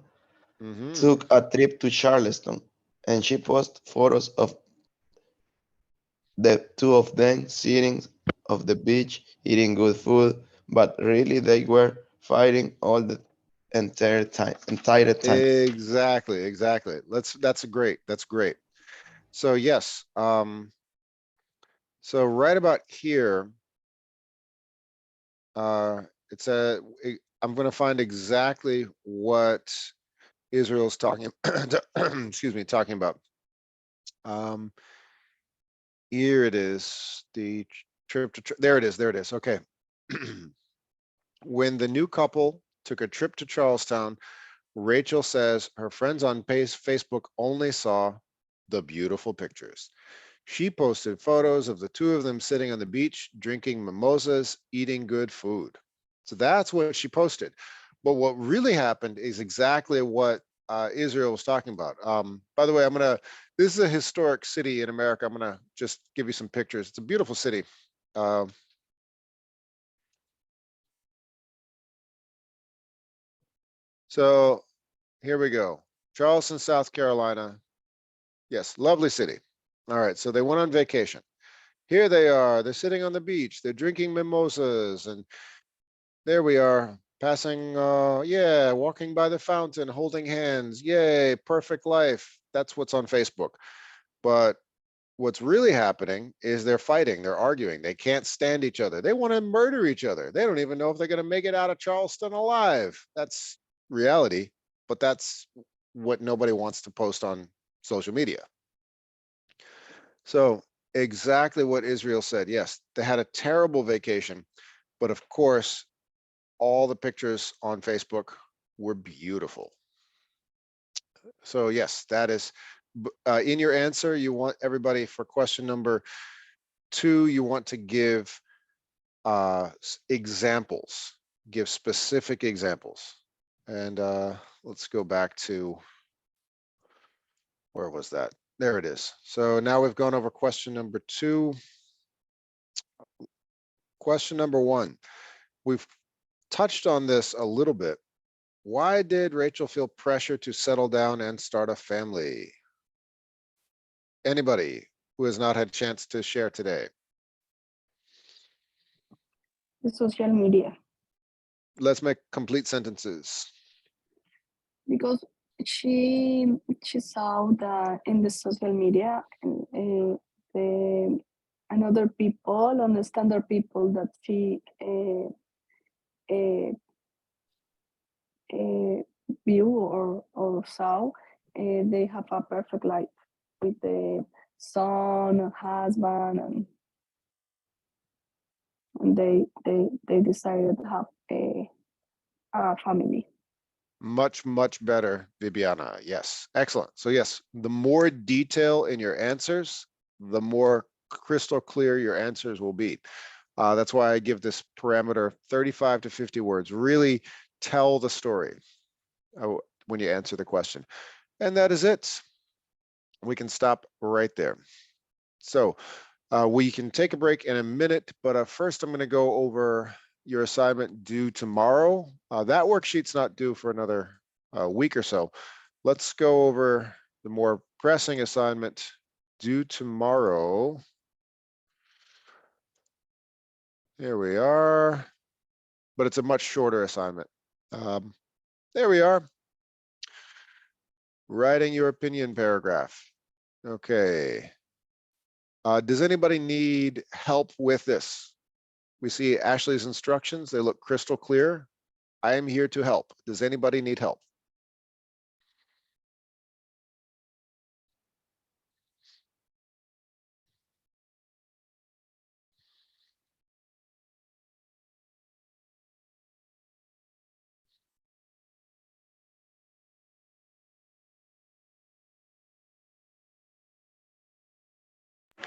took a trip to Charleston, and she posted photos of the two of them sitting on the beach eating good food, but really they were fighting all the entire time. Exactly. That's great. So yes, so right about here, it's I'm going to find exactly what Israel's talking excuse me, talking about. Here it is, the trip to there it is. Okay. When the new couple took a trip to Charlestown, Rachel says her friends on Facebook only saw the beautiful pictures. She posted photos of the two of them sitting on the beach, drinking mimosas, eating good food. So that's what she posted. But what really happened is exactly what Israel was talking about. By the way, this is a historic city in America. I'm gonna just give you some pictures. It's a beautiful city. So here we go. Charleston, South Carolina. Yes, lovely city. All right, so they went on vacation. Here they are, they're sitting on the beach, they're drinking mimosas, and there we are, passing, yeah, walking by the fountain, holding hands, yay, perfect life. That's what's on Facebook. But what's really happening is they're fighting, they're arguing, they can't stand each other. They want to murder each other. They don't even know if they're going to make it out of Charleston alive. That's reality, but that's what nobody wants to post on social media. So exactly what Israel said. Yes, they had a terrible vacation, but of course, all the pictures on Facebook were beautiful. So yes, that is in your answer. You want everybody for question number 2, you want to give examples, give specific examples. And let's go back to, where was that? There it is. So now we've gone over question number 2. Question number 1, we've touched on this a little bit. Why did Rachel feel pressure to settle down and start a family? Anybody who has not had a chance to share today? The social media, Let's make complete sentences. because she saw that in the social media, the another people, understand people that she uh, view or saw, they have a perfect life with the son, husband, and they decided to have a family. Much, much better, Viviana. Yes, excellent. So yes, the more detail in your answers, the more crystal clear your answers will be. That's why I give this parameter 35 to 50 words. Really tell the story when you answer the question. And that is it. We can stop right there. So we can take a break in a minute, but first I'm going to go over your assignment due tomorrow. That worksheet's not due for another week or so. Let's go over the more pressing assignment due tomorrow. Here we are, but it's a much shorter assignment. There we are. Writing your opinion paragraph. Okay. Does anybody need help with this? We see Ashley's instructions. They look crystal clear. I am here to help. Does anybody need help?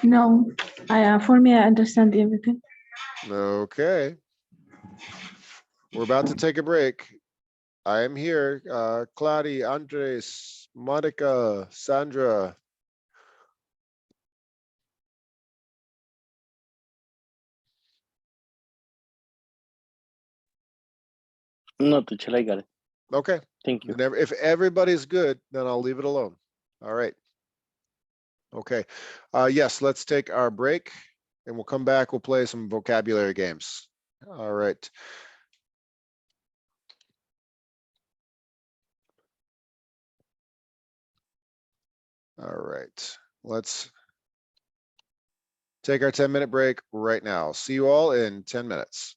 No, for me, I understand everything. Okay. We're about to take a break. I am here. Claudia, Andres, Monica, Sandra. No, teacher, I got it. Okay. Thank you. If everybody's good, then I'll leave it alone. All right. Okay. Yes, let's take our break and we'll come back. We'll play some vocabulary games. All right. All right. Let's take our 10-minute break right now. See you all in 10 minutes.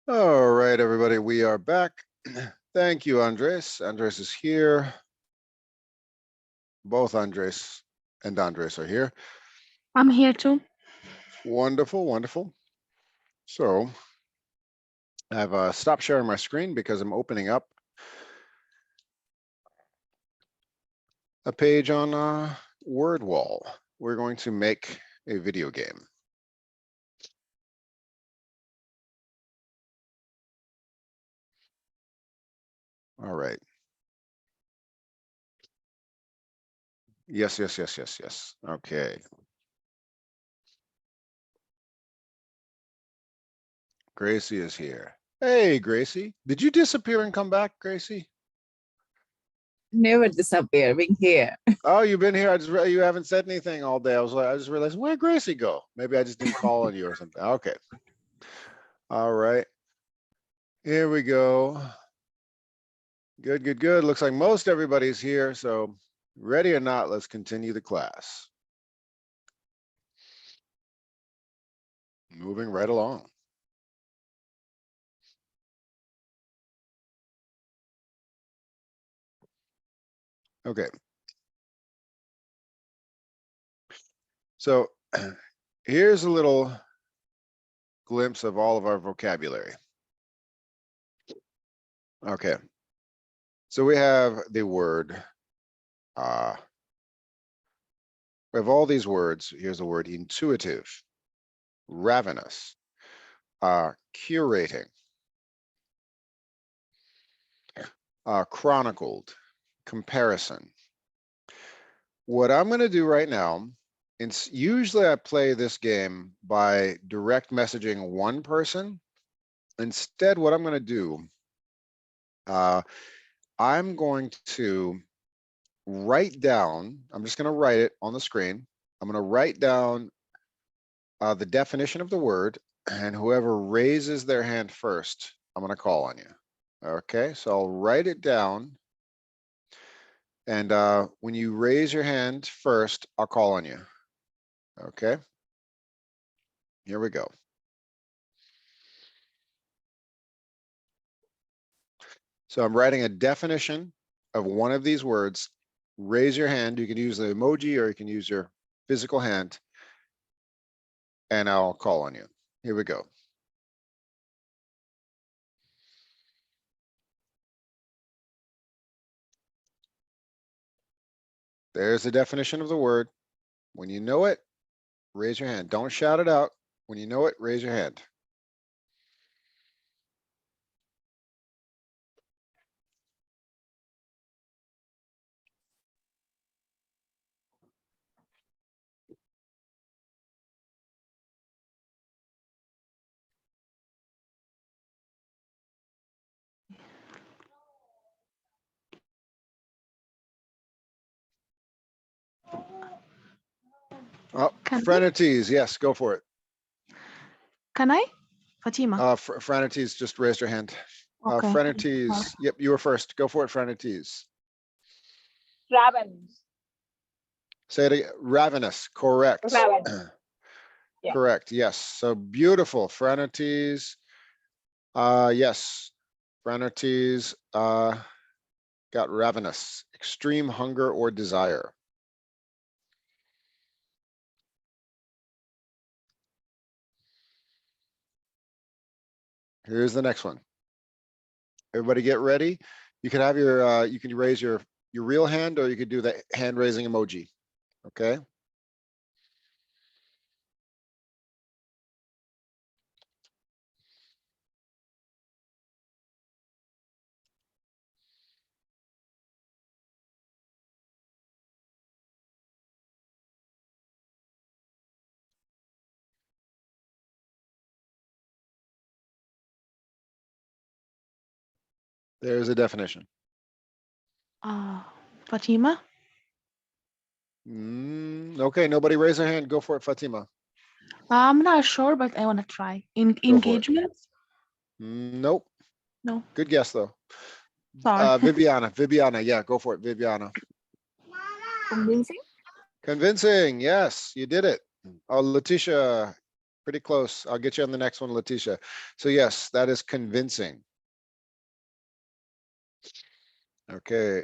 All right, everybody, we are back. Thank you, Andres. Andres is here. Both Andres and Andres are here. I'm here too. Wonderful, wonderful. So I've stopped sharing my screen because I'm opening up a page on Word Wall. We're going to make a video game. All right. Yes. Okay. Gracie is here. Hey, Gracie. Did you disappear and come back, Gracie? Never disappearing here. Oh, you've been here. You haven't said anything all day. I just realized, where'd Gracie go? Maybe I just didn't call on you or something. Okay. All right. Here we go. Good. Looks like most everybody's here. So ready or not, let's continue the class. Moving right along. Okay. So here's a little glimpse of all of our vocabulary. Okay. So we have the word, we have all these words. Here's the word intuitive, ravenous, curating, chronicled, comparison. What I'm going to do right now, usually I play this game by direct messaging one person. Instead, what I'm going to do, I'm going to write down, I'm just going to write it on the screen. I'm going to write down the definition of the word, and whoever raises their hand first, I'm going to call on you. Okay, so I'll write it down. And when you raise your hand first, I'll call on you. Okay, here we go. So I'm writing a definition of one of these words. Raise your hand. You can use the emoji or you can use your physical hand. And I'll call on you. Here we go. There's the definition of the word. When you know it, raise your hand. Don't shout it out. When you know it, raise your hand. Oh, Franites, yes, go for it. Can I? Fatima. Franites, just raised your hand. Okay. Franites, yep, you were first. Go for it, Franites. Ravenous. Say it again. Ravenous, correct. Ravenous. Yeah. Correct, yes. So beautiful, Franites. Yes, Franites got ravenous, extreme hunger or desire. Here's the next one. Everybody get ready. You can have your, you can raise your real hand, or you could do the hand raising emoji. Okay. There's a definition. Fatima. Okay, nobody raise their hand. Go for it, Fatima. I'm not sure, but I want to try. Engagement? Nope. No. Good guess though. Sorry. Viviana, yeah, go for it, Viviana. Convincing? Convincing, yes, you did it. Oh, Letitia, Pretty close. I'll get you on the next one, Letitia. So yes, that is convincing. Okay,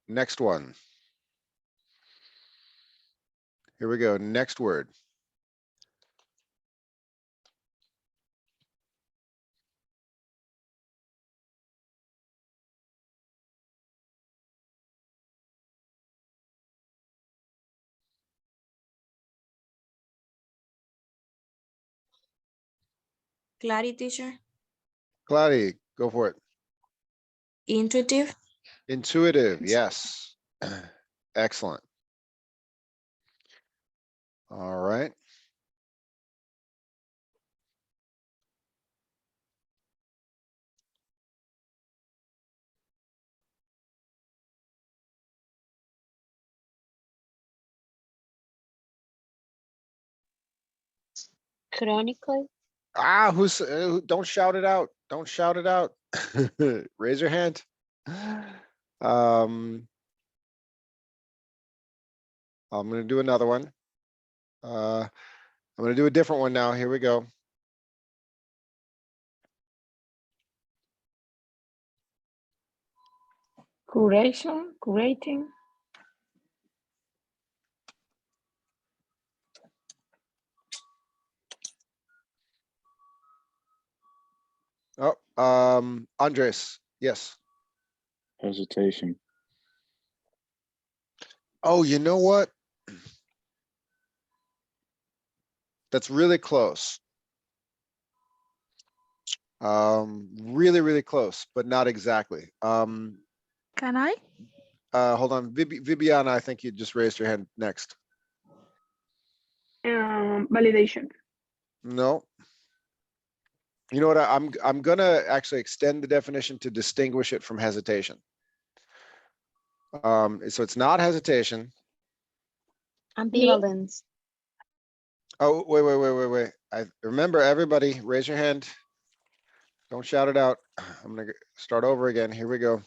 next one. Here we go. Next word. Clarity, teacher. Claudia, go for it. Intuitive. Intuitive, yes. Excellent. All right. Chronicle. Ah, don't shout it out. Don't shout it out. Raise your hand. I'm gonna do another one. I'm gonna do a different one now. Here we go. Curating. Oh, Andres, yes. Hesitation. Oh, you know what? That's really close. Really, really close, but not exactly. Can I? Hold on, Viviana, I think you just raised your hand next. Validation. No. You know what? I'm gonna actually extend the definition to distinguish it from hesitation. So it's not hesitation. Ambivalence. Oh, wait. I remember, everybody, raise your hand. Don't shout it out. I'm gonna start over again. Here we go.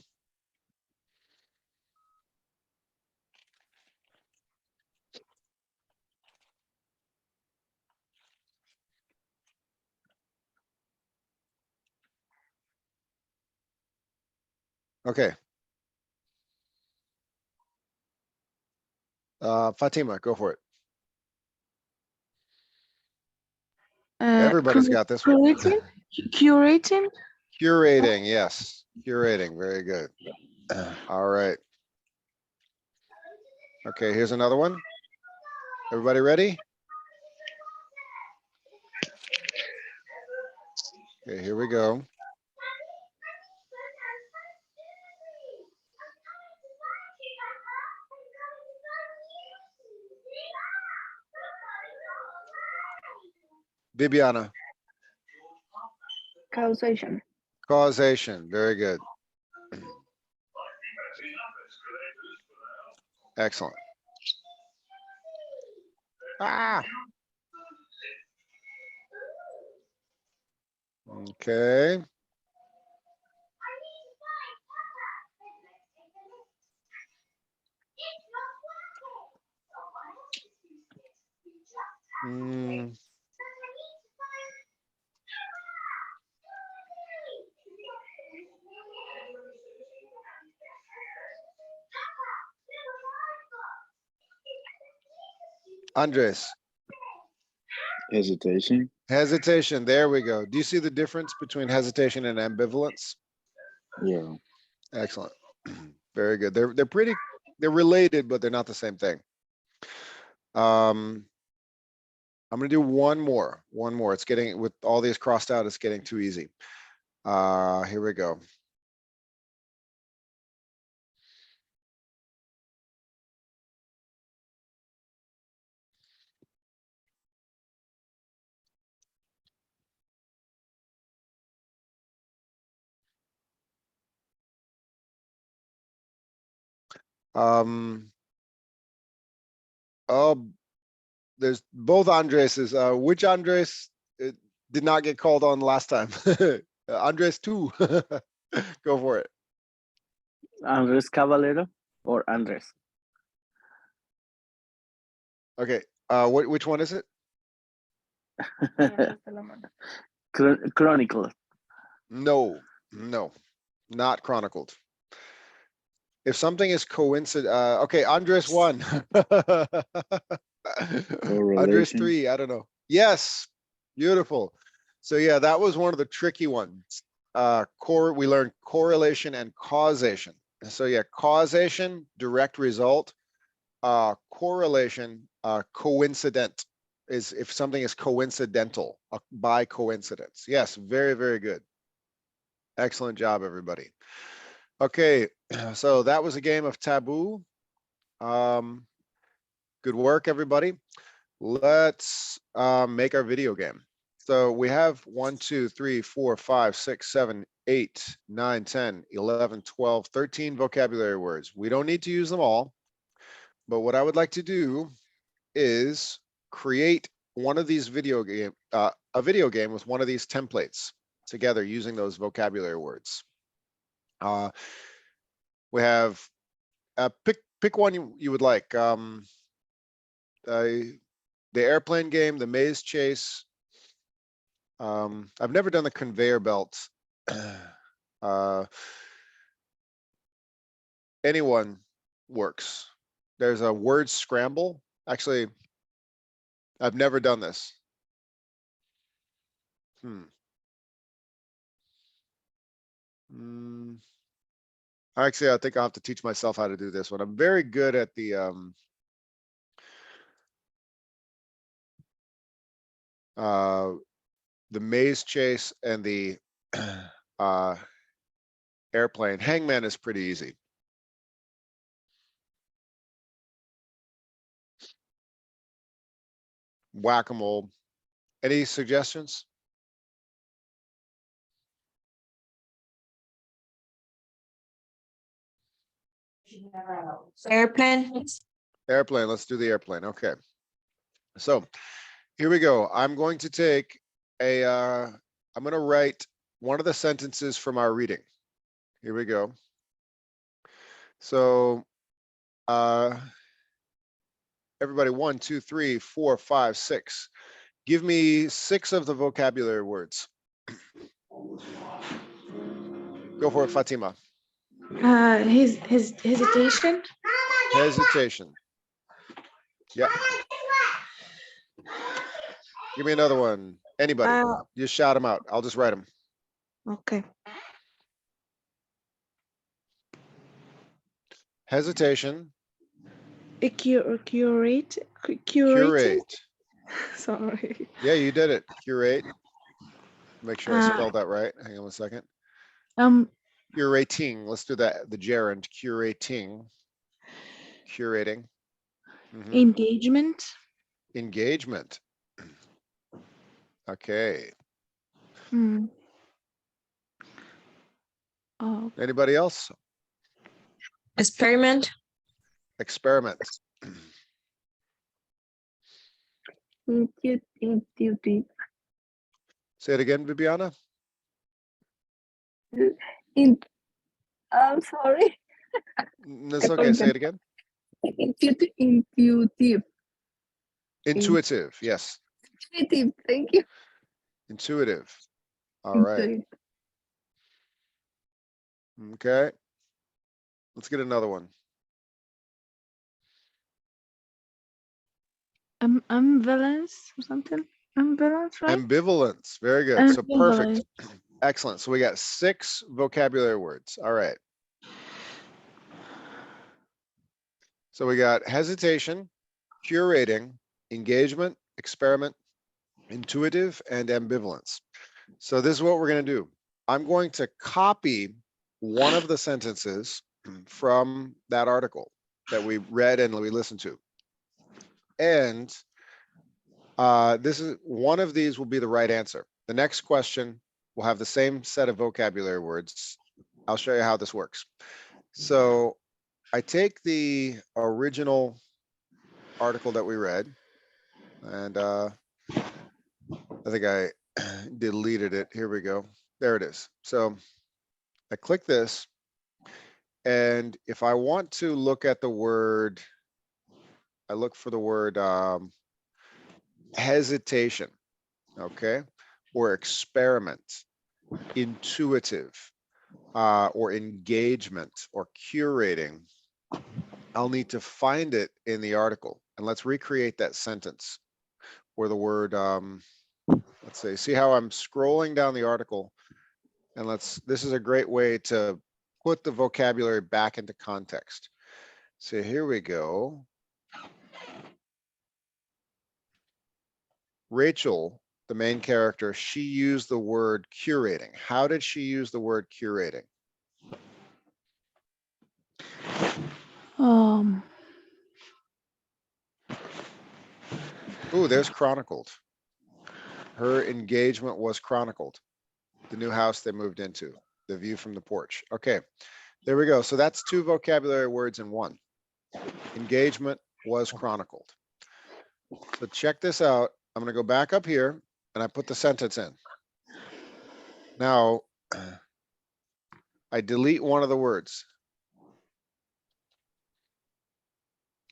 Okay. Fatima, go for it. Everybody's got this one. Curating. Curating, yes. Curating, very good. All right. Okay, here's another one. Everybody ready? Okay, here we go. Bibiana. Causation. Causation, very good. Excellent. Ah. Okay. Andres. Hesitation. Hesitation, there we go. Do you see the difference between hesitation and ambivalence? Yeah. Excellent. Very good. They're related, but they're not the same thing. I'm gonna do one more. It's getting, with all these crossed out, it's getting too easy. Here we go. Oh, there's both Andreses. Which Andres did not get called on last time? Andres 2. Go for it. Andres Caballero or Andres? Okay. Which one is it? Chronicle. No, no, not chronicled. If something is coincident, okay, Andres won. Andres 3, I don't know. Yes, beautiful. So yeah, that was one of the tricky ones. We learned correlation and causation. So yeah, causation, direct result. Correlation, coincident is if something is coincidental, by coincidence. Yes, very, very good. Excellent job, everybody. Okay, so that was a game of taboo. Good work, everybody. Let's make our video game. So we have 1, 2, 3, 4, 5, 6, 7, 8, 9, 10, 11, 12, 13 vocabulary words. We don't need to use them all. But what I would like to do is create one of these a video game with one of these templates together using those vocabulary words. We have pick one you would like. The airplane game, the maze chase. I've never done the conveyor belt. Anyone works. There's a word scramble. Actually, I've never done this. Actually, I think I'll have to teach myself how to do this one. I'm very good at the maze chase and the airplane. Hangman is pretty easy. Whack-a-mole. Any suggestions? Airplane. Airplane, let's do the airplane. Okay. So here we go. I'm going to take I'm going to write one of the sentences from our reading. Here we go. So everybody, 1, 2, 3, 4, 5, 6. Give me 6 of the vocabulary words. Go for it, Fatima. His hesitation. Hesitation. Yeah. Give me another one. Anybody. Just shout them out. I'll just write them. Okay. Hesitation. Curate. Sorry. Yeah, you did it. Curate. Make sure I spelled that right. Hang on a second. Curating. Let's do that. The gerund. Curating. Curating. Engagement. Engagement. Okay. Anybody else? Experiment. Experiment. Intuitive. Say it again, Viviana. I'm sorry. That's okay. Say it again. Intuitive. Intuitive. Yes. Intuitive. Thank you. Intuitive. All right. Okay. Let's get another one. Ambivalence or something. Ambivalence, right? Ambivalence. Very good. So perfect. Excellent. So we got 6 vocabulary words. All right. So we got hesitation, curating, engagement, experiment, intuitive, and ambivalence. So this is what we're going to do. I'm going to copy one of the sentences from that article that we read and we listened to. And this is one of these will be the right answer. The next question will have the same set of vocabulary words. I'll show you how this works. So I take the original article that we read, and I think I deleted it. Here we go. There it is. So I click this, and if I want to look at the word, I look for the word hesitation. okay, or experiment, intuitive, or engagement, or curating, I'll need to find it in the article. And let's recreate that sentence where the word, let's see how I'm scrolling down the article. And this is a great way to put the vocabulary back into context. So here we go. Rachel, the main character, she used the word curating. How did she use the word curating? Ooh, there's chronicled. Her engagement was chronicled. The new house they moved into, the view from the porch. Okay, there we go. So that's 2 vocabulary words in one. Engagement was chronicled. So check this out. I'm going to go back up here and I put the sentence in. Now, I delete one of the words.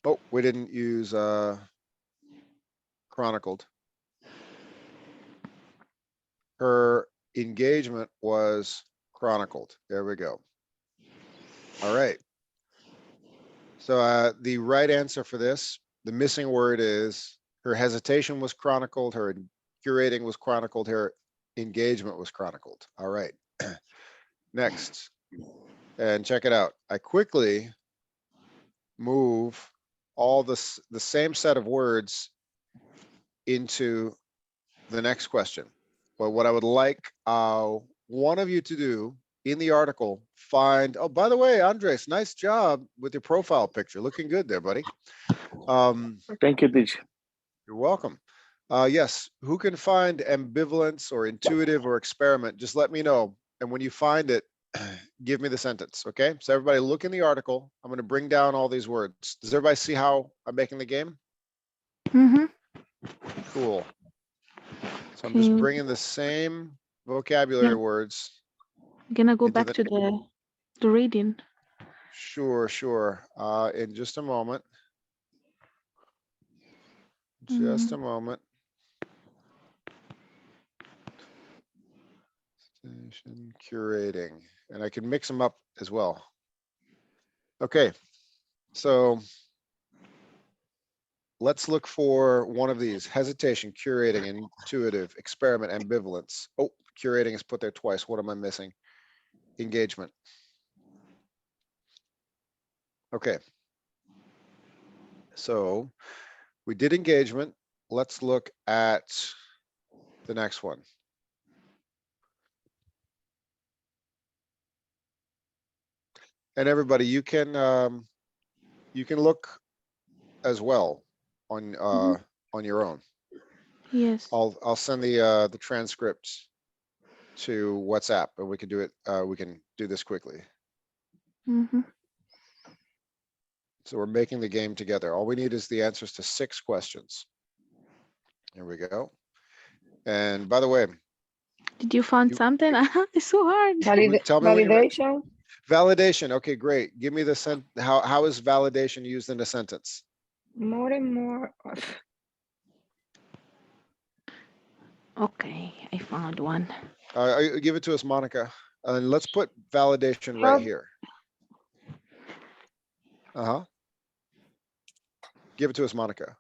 Oh, we didn't use chronicled. Her engagement was chronicled. There we go. All right. So the right answer for this, the missing word is her hesitation was chronicled, her curating was chronicled, her engagement was chronicled. All right. Next. And check it out. I quickly move all the same set of words into the next question. But what I would like one of you to do in the article, find, oh, by the way, Andres, nice job with your profile picture. Looking good there, buddy. Thank you, teacher. You're welcome. Yes, who can find ambivalence or intuitive or experiment? Just let me know. And when you find it, give me the sentence, okay? So everybody look in the article. I'm going to bring down all these words. Does everybody see how I'm making the game? Cool. So I'm just bringing the same vocabulary words. I'm gonna go into back to the reading. Sure. In just a moment. Just a moment. Station curating, and I can mix them up as well. Okay, so let's look for one of these: hesitation, curating, intuitive, experiment, ambivalence. Oh, curating is put there twice. What am I missing? Engagement. Okay. So we did engagement. Let's look at the next one. And everybody, you can look as well on your own. Yes. I'll send the transcript to WhatsApp, and we can do it. We can do this quickly. So we're making the game together. All we need is the answers to 6 questions. Here we go. And by the way, did you find something? It's so hard. Tell me validation. Validation. Okay, great. Give me the how is validation used in a sentence? More and more. Okay, I found one. Give it to us, Monica. And let's put validation right here. Give it to us, Monica.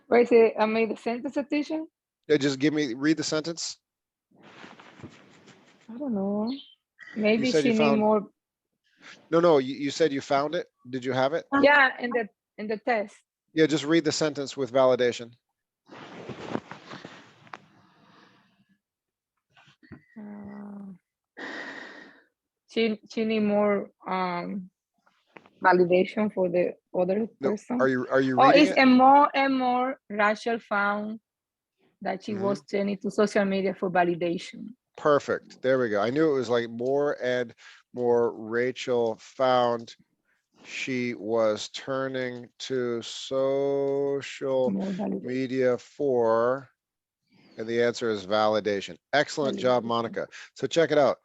Wait, say I made the sentence, teacher? Yeah, just read the sentence. I don't know. Maybe you said she you need found more. No, you said you found it. Did you have it? Yeah, in the test. Yeah, just read the sentence with validation. She need more validation for the other person. Are you reading it's it? and more Rachel found that she was turning to social media for validation. Perfect. There we go. I knew it was like more and more. Rachel found she was turning to social media for, and the answer is validation. Excellent job, Monica. So check it out.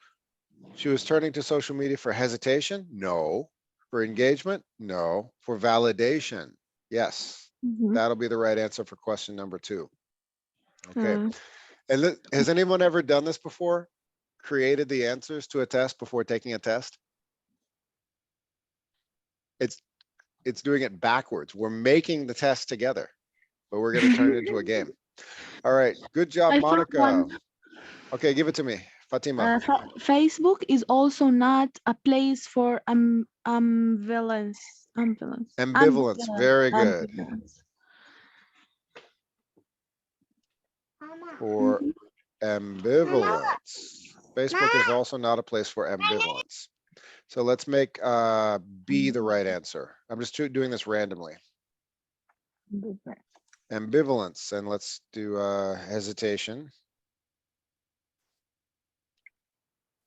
She was turning to social media for hesitation? No. For engagement? No. For validation? Yes. That'll be the right answer for question number 2. Okay. And has anyone ever done this before? Created the answers to a test before taking a test? It's doing it backwards. We're making the test together, but we're going to turn it into a game. All right. Good job, I found Monica. one. Okay, give it to me, Fatima. Facebook is also not a place for ambivalence. Ambivalence. Very good. For ambivalence. Facebook is also not a place for ambivalence. So let's make B the right answer. I'm just doing this randomly. Ambivalence, and let's do hesitation.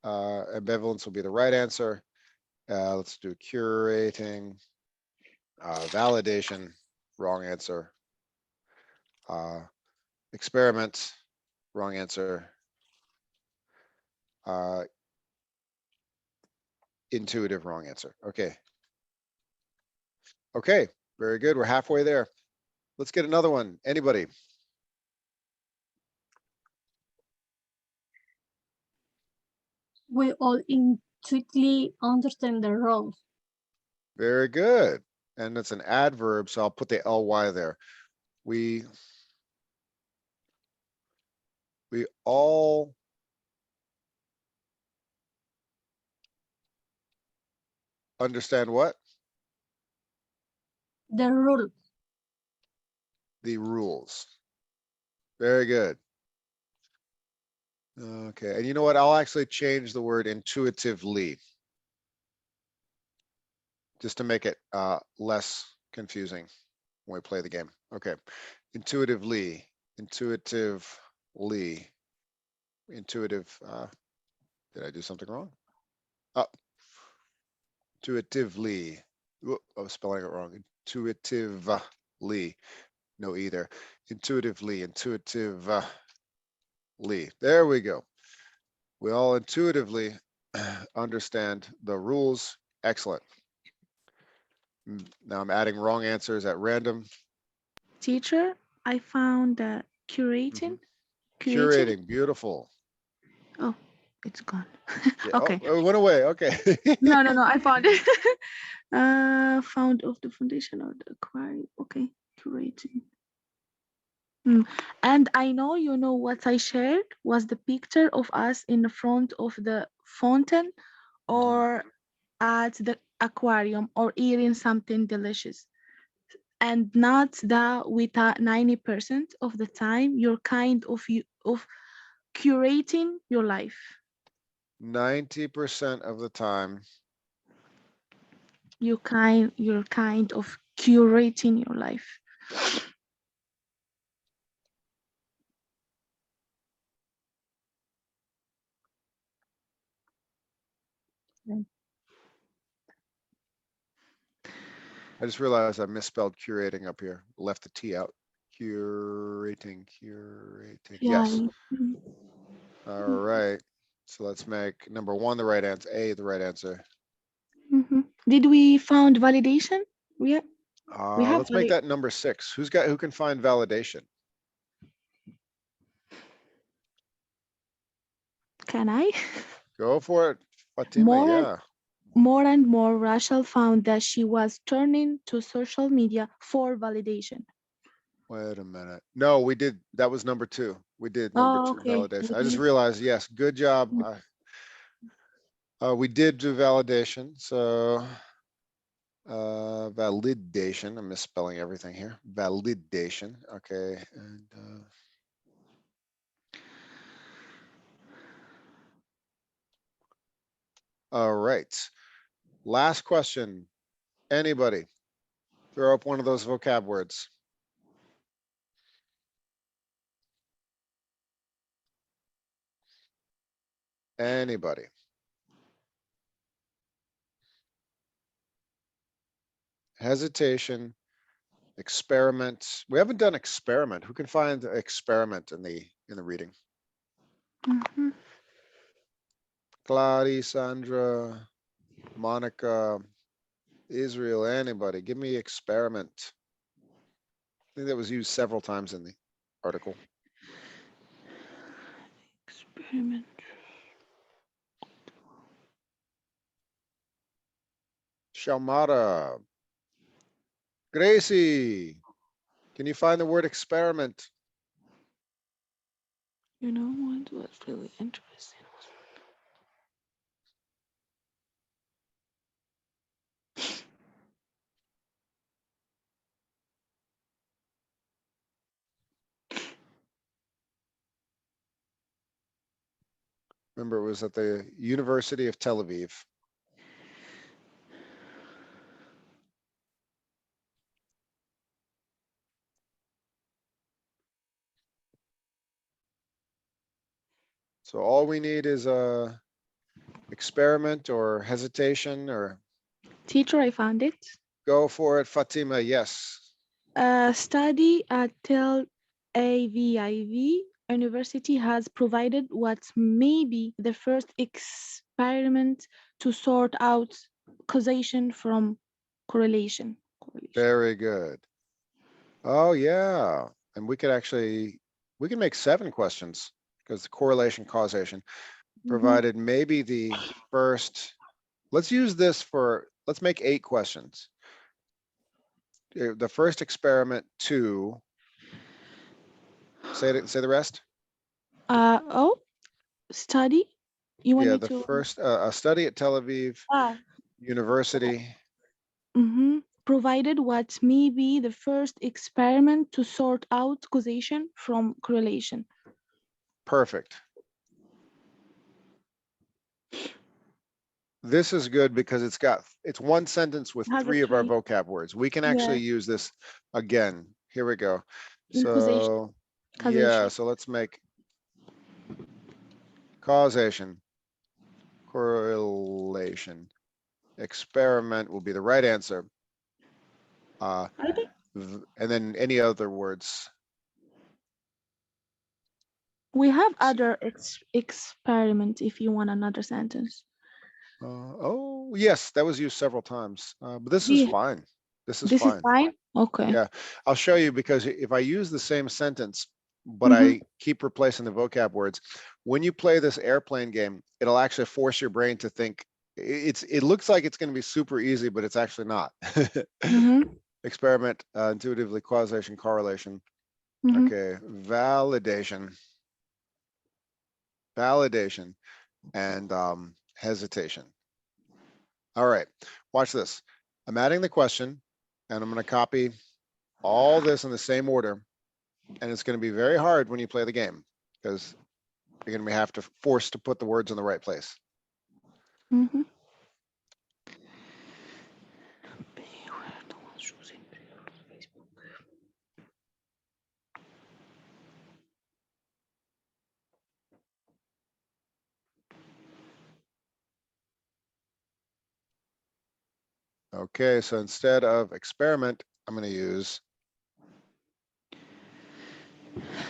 Ambivalence will be the right answer. Let's do curating. Validation, wrong answer. Experiment, wrong answer. Intuitive, wrong answer. Okay. Okay, very good. We're halfway there. Let's get another one. Anybody? We all intuitively understand the roles. Very good. And it's an adverb, so I'll put the ly there. We all understand what? The rules. The rules. Very good. Okay, and you know what? I'll actually change the word intuitively, just to make it less confusing when we play the game. Okay, intuitively, intuitive. Did I do something wrong? Intuitively. Whoop, I was spelling it wrong. Intuitively. No, either. Intuitively. There we go. We all intuitively understand the rules. Excellent. Now I'm adding wrong answers at random. Teacher, I found curating. Curating, beautiful. Oh, it's gone. Yeah, Okay. Oh, it went away. Okay. No, I found it. Found of the foundation of the aquarium. Okay, curating. And I know you know what I shared was the picture of us in the front of the fountain or at the aquarium or eating something delicious. And not that with 90% of the time you're kind of curating your life. 90% of the time. You're kind of curating your life. I just realized I misspelled curating up here. Left the T out. Curating. Yeah. Yes. All right. So let's make number one the right answer. A the right answer. Did we found validation? Yeah. We have Let's make that number 6. Who can find validation? Can I? Go for it, Fatima. More and more, Rachel found that she was turning to social media for validation. Wait a minute. No, we did. That was number 2. We did number 2 validation. I just realized, yes, good job. We did do validation. So validation. I'm misspelling everything here. Validation. Okay. And all right. Last question. Anybody? Throw up one of those vocab words. Anybody? Hesitation, experiment. We haven't done experiment. Who can find experiment in the reading? Claudia, Sandra, Monica, Israel, anybody? Give me experiment. I think that was used several times in the article. Experiment. Shalmata. Gracie, can you find the word experiment? You know what was really interesting? Remember, it was at the University of Tel Aviv. So all we need is a experiment or hesitation, or Teacher, I found it. go for it, Fatima. Yes. A study at Tel Aviv University has provided what may be the first experiment to sort out causation from correlation. Very good. Oh, yeah. And we could actually, we can make 7 questions because the correlation causation provided maybe the first, let's use this for, let's make 8 questions. The first experiment to, say the rest. Study? You want Yeah, me the to? first, a study at Tel Aviv University. Provided what may be the first experiment to sort out causation from correlation. Perfect. This is good because it's one sentence with Has a 3 of our trait. vocab words. We can Yeah. actually use this again. Here we go. In So, yeah, so let's make causation, correlation, experiment will be the right answer. And then any other words. We have other experiment if you want another sentence. Oh, yes, that was used several times, but this is fine. This is fine. Is fine? Okay. Yeah, I'll show you because if I use the same sentence, but I keep replacing the vocab words, when you play this airplane game, it'll actually force your brain to think. It looks like it's going to be super easy, but it's actually not. Experiment, intuitively, causation, correlation. Okay, validation, and hesitation. All right, watch this. I'm adding the question, and I'm going to copy all this in the same order, and it's going to be very hard when you play the game because you're going to have to force to put the words in the right place. Okay, so instead of experiment, I'm going to use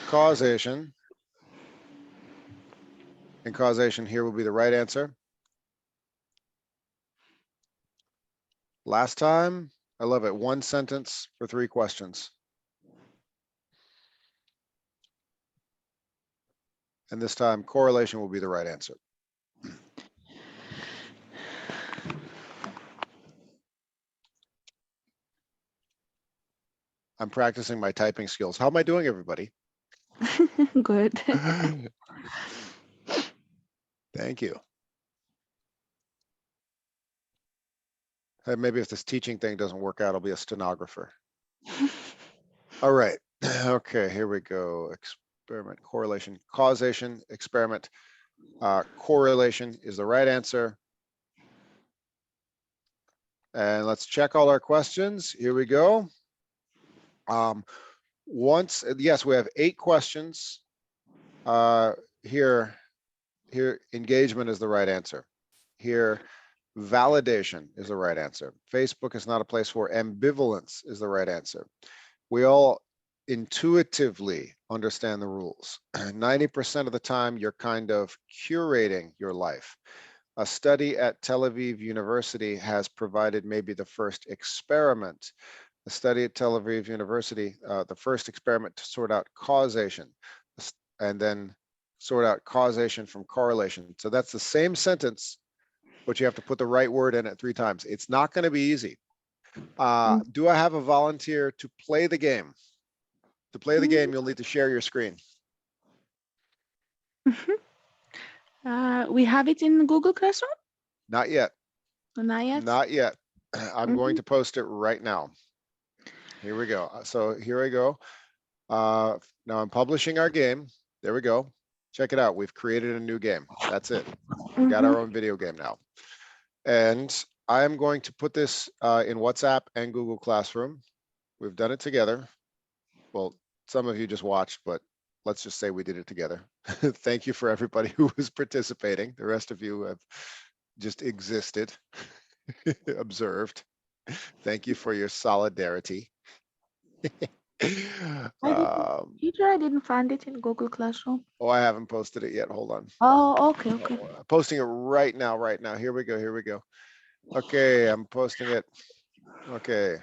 causation. And causation here will be the right answer. Last time, I love it. 1 sentence for 3 questions. And this time, correlation will be the right answer. I'm practicing my typing skills. How am I doing, everybody? Good. Thank you. Hey, maybe if this teaching thing doesn't work out, I'll be a stenographer. All right. Okay, here we go. Experiment, correlation, causation, experiment. Correlation is the right answer. And let's check all our questions. Here we go. Yes, we have 8 questions. Here, engagement is the right answer. Here, validation is the right answer. Facebook is not a place for ambivalence is the right answer. We all intuitively understand the rules. 90% of the time, you're kind of curating your life. A study at Tel Aviv University has provided maybe the first experiment. A study at Tel Aviv University, the first experiment to sort out causation. And then sort out causation from correlation. So that's the same sentence, but you have to put the right word in it 3 times. It's not going to be easy. Do I have a volunteer to play the game? To play the game, you'll need to share your screen. We have it in Google Classroom? Not yet. Not yet? Not yet. I'm going to post it right now. Here we go. So here I go. Now I'm publishing our game. There we go. Check it out. We've created a new game. That's it. We got our own video game now. And I am going to put this in WhatsApp and Google Classroom. We've done it together. Well, some of you just watched, but let's just say we did it together. Thank you for everybody who was participating. The rest of you have just existed, observed. Thank you for your solidarity. Teacher, I didn't find it in Google Classroom. Oh, I haven't posted it yet. Hold on. Oh, okay, okay. I'm posting it right now, right now. Here we go, here we go. Okay, I'm posting it. Okay.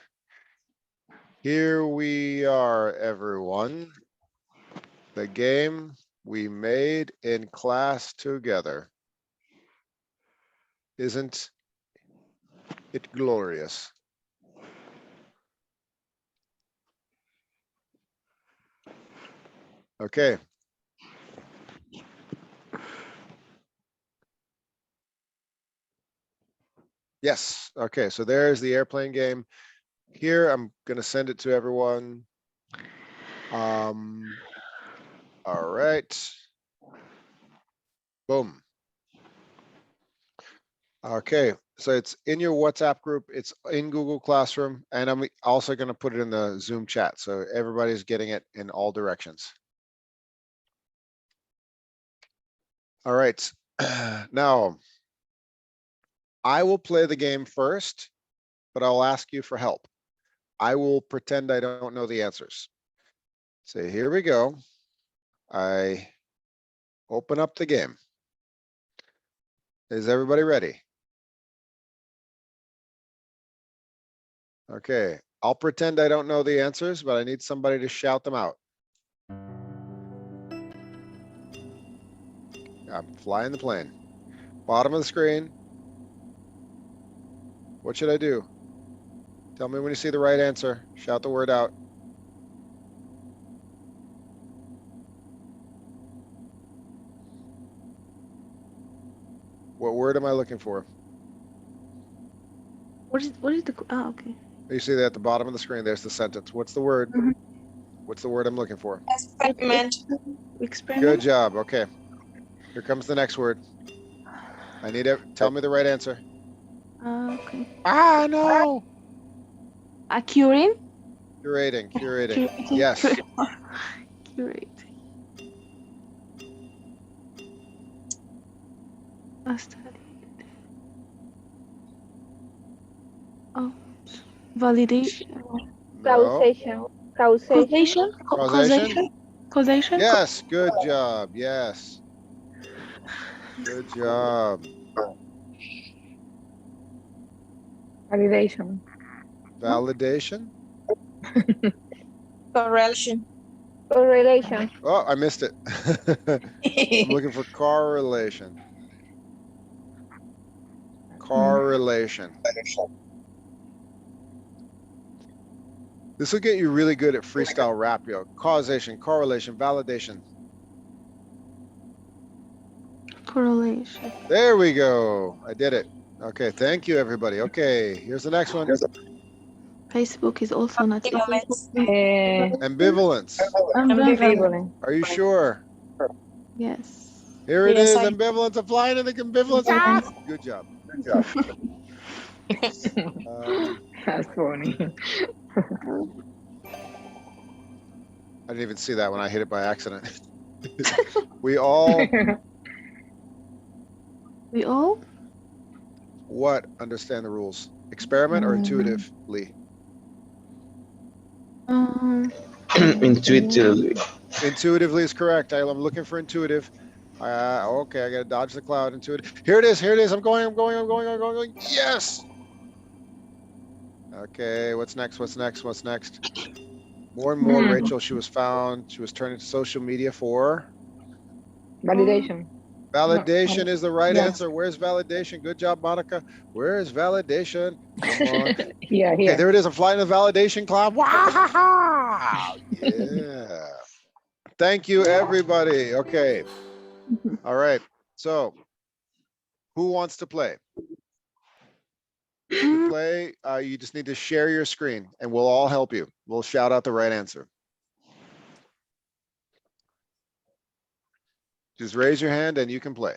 Here we are, everyone. The game we made in class together. Isn't it glorious? Okay. Yes, okay, so there's the airplane game. Here, I'm gonna send it to everyone. All right. Boom. Okay, so it's in your WhatsApp group, it's in Google Classroom, and I'm also gonna put it in the Zoom chat, so everybody's getting it in all directions. All right, now, I will play the game first, but I'll ask you for help. I will pretend I don't know the answers. So here we go. I open up the game. Is everybody ready? Okay, I'll pretend I don't know the answers, but I need somebody to shout them out. I'm flying the plane. Bottom of the screen. What should I do? Tell me when you see the right answer. Shout the word out. What word am I looking for? What is the, oh, okay. You see that at the bottom of the screen, there's the sentence. What's the word? What's the word I'm looking for? Experiment. Experiment. Good job, okay. Here comes the next word. I need it, tell me the right answer. Okay. Ah, no! Curing? Curating, curating, Curating. yes. Curating. Oh, validation. No. Causation. Causation? Causation. Yes, good job, yes. Good job. Validation. Validation? Correlation. Correlation. Oh, I missed it. I'm looking for correlation. Correlation. This will get you really good at freestyle rap, yo. Causation, correlation, validation. Correlation. There we go. I did it. Okay, thank you, everybody. Okay, here's the next one. Facebook is also not Ambivalence. Ambivalence. Ambivalent. Are you sure? Yes. Here it Yes, is, I- ambivalence, applying to the ambivalence. Ah! Good job. Good job. That's funny. I didn't even see that when I hit it by accident. We all what understand the rules? Experiment or intuitively? Intuitively. Intuitively is correct. I'm looking for intuitive. Okay, I gotta dodge the cloud. Intuitive. Here it is. Here it is. I'm going. Yes. Okay, what's next? What's next? What's next? More and more, Rachel, she was found. She was turning to social media for Validation. Validation is the right Yeah. answer. Where's validation? Good job, Monica. Where is validation? Come on. Yeah, Okay, here. there it is. I'm flying the validation cloud. Wow! Yeah. Thank you, everybody. Okay. All right. So, who wants to play? To play, you just need to share your screen, and we'll all help you. We'll shout out the right answer. Just raise your hand, and you can play.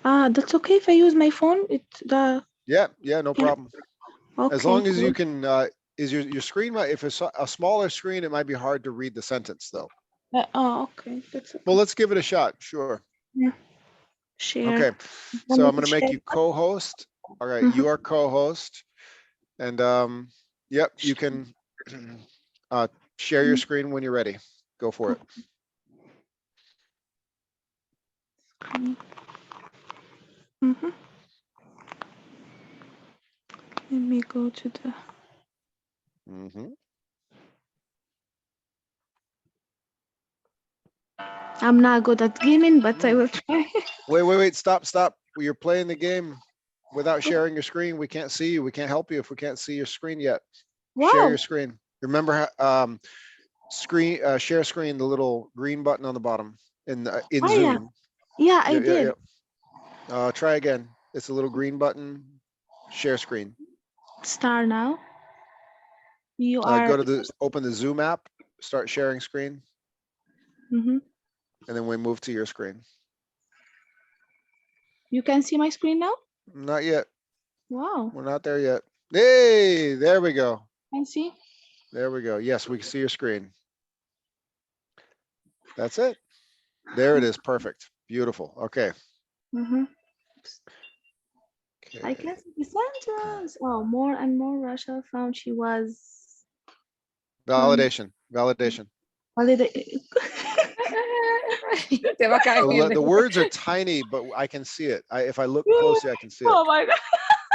That's okay if I use my phone. Yeah, no problem. Okay. As long as you can, is your screen, if it's a smaller screen, it might be hard to read the sentence though. Okay. That's okay. Well, let's give it a shot. Sure. Yeah. Share. Okay. So I'm going to make you co-host. All right. You are co-host. And yep, you can share your screen when you're ready. Go for it. Let me go to the. I'm not good at gaming, but I will try. Wait. Stop. You're playing the game without sharing your screen. We can't see you. We can't help you if we can't see your screen yet. Wow. Share your screen. Remember, share screen, the little green button on the bottom in Zoom. Yeah, I did. Try again. It's a little green button. Share screen. Start now. You are. Go to open the Zoom app. Start sharing screen. And then we move to your screen. You can see my screen now? Not yet. Wow. We're not there yet. Hey, there we go. Can see? There we go. Yes, we can see your screen. That's it. There it is. Perfect. Beautiful. Okay. I can see the sentence. Oh, more and more Russia found she was. Validation. The words are tiny, but I can see it. If I look closely, I can see it. Oh my God.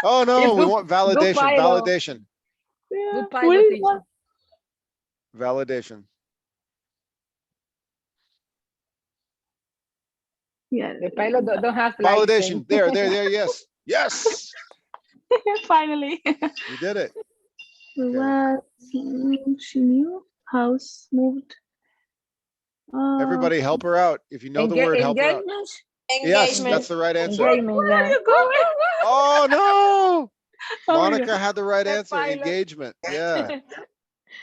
Oh no, we want validation. Yeah. Validation. Yeah. The pilot don't have validation. license. There. Yes. Finally. You did it. What she knew? House moved. Everybody help her out. If you know the word, help her out. Yes, that's the right answer. Where are you going? Oh no. Oh, Monica yeah. had the right answer. pilot. Engagement. Yeah.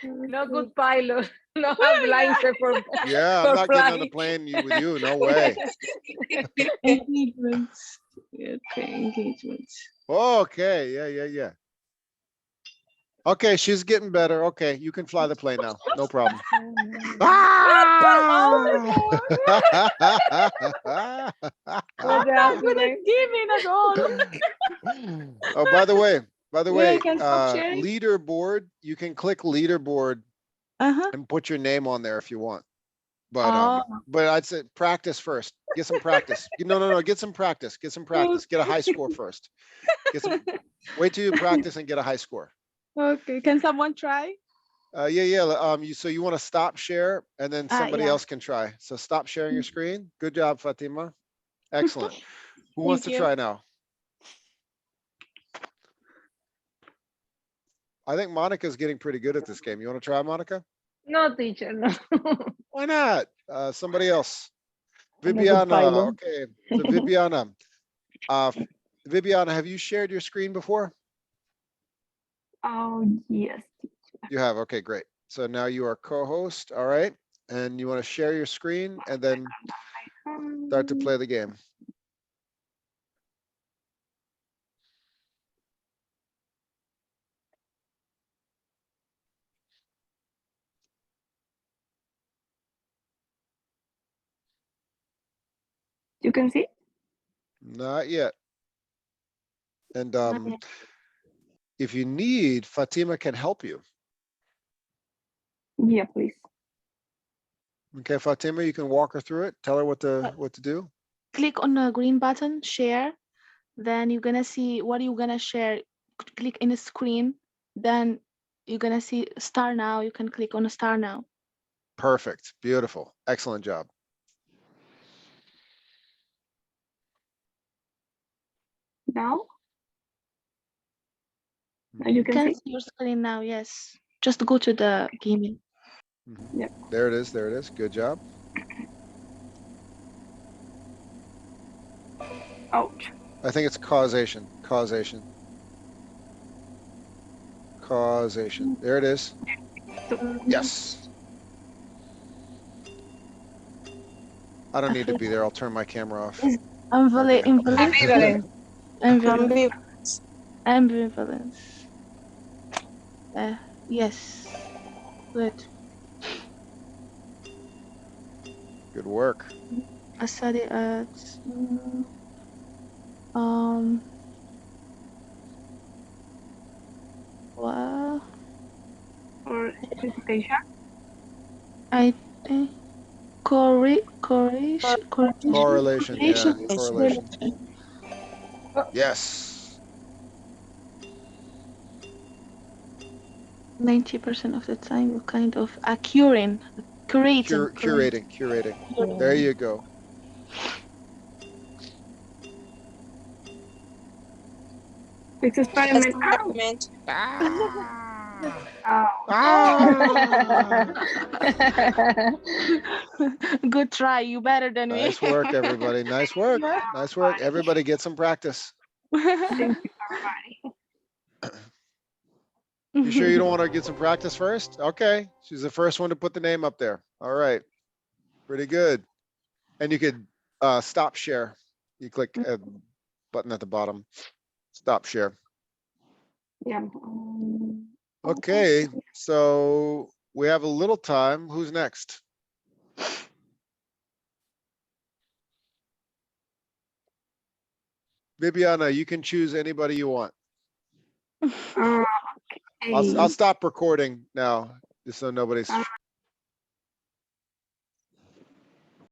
No good pilot. No have license for. Yeah, I'm not getting on the plane with you. No way. Engagements. Okay, engagements. Okay. Yeah. Okay, she's getting better. Okay, you can fly the plane now. No problem. I'm good at gaming at all. Oh, by the way, I can stop sharing. leaderboard, you can click leaderboard and put your name on there if you want. But I'd say practice first. Get some practice. No, get some practice. Get a high score first. Wait till you practice and get a high score. Okay, can someone try? Yeah. So you want to stop share and then somebody Yeah. else can try. So stop sharing your screen. Good job, Fatima. Excellent. Who wants to try now? I think Monica's getting pretty good at this game. You want to try, Monica? No, teacher, no. Why not? Somebody else. I'm a good Viviana. pilot. Okay. So Viviana. Viviana, have you shared your screen before? Oh, yes. You have. Okay, great. So now you are co-host. All right. And you want to share your screen and then start to play the game. You can see? Not yet. And if you need, Fatima can help you. Yeah, please. Okay, Fatima, you can walk her through it. Tell her what to do. Click on the green button, share. Then you're gonna see what you're gonna share. Click in the screen. Then you're gonna see start now. You can click on start now. Perfect. Beautiful. Excellent job. Now? Now you You can can see? see your screen now, yes. Just go to the gaming. Yep. There it is. There it is. Good job. Ouch. I think it's causation. Causation. Causation. There it is. Yes. I don't need to be there. I'll turn my camera off. Is ambivalence. Ambivalence. Ambivalence. Ambivalence. Yes. Good. Good work. I study at um well For education? I think correlation. Correlation. Yeah. Correlation. Correlation. Yes. 90% of the time you're kind of curating. Curating. There you go. Fix experiment. Experiment. Good try. You better than me. Nice work, everybody. Nice work. Nice work. Everybody get some practice. Thank you, everybody. You sure you don't want to get some practice first? Okay. She's the first one to put the name up there. All right. Pretty good. And you could stop share. You click a button at the bottom. Stop share. Yeah. Okay. So we have a little time. Who's next? Viviana, you can choose anybody you want. Okay. I'll stop recording now, just so nobody's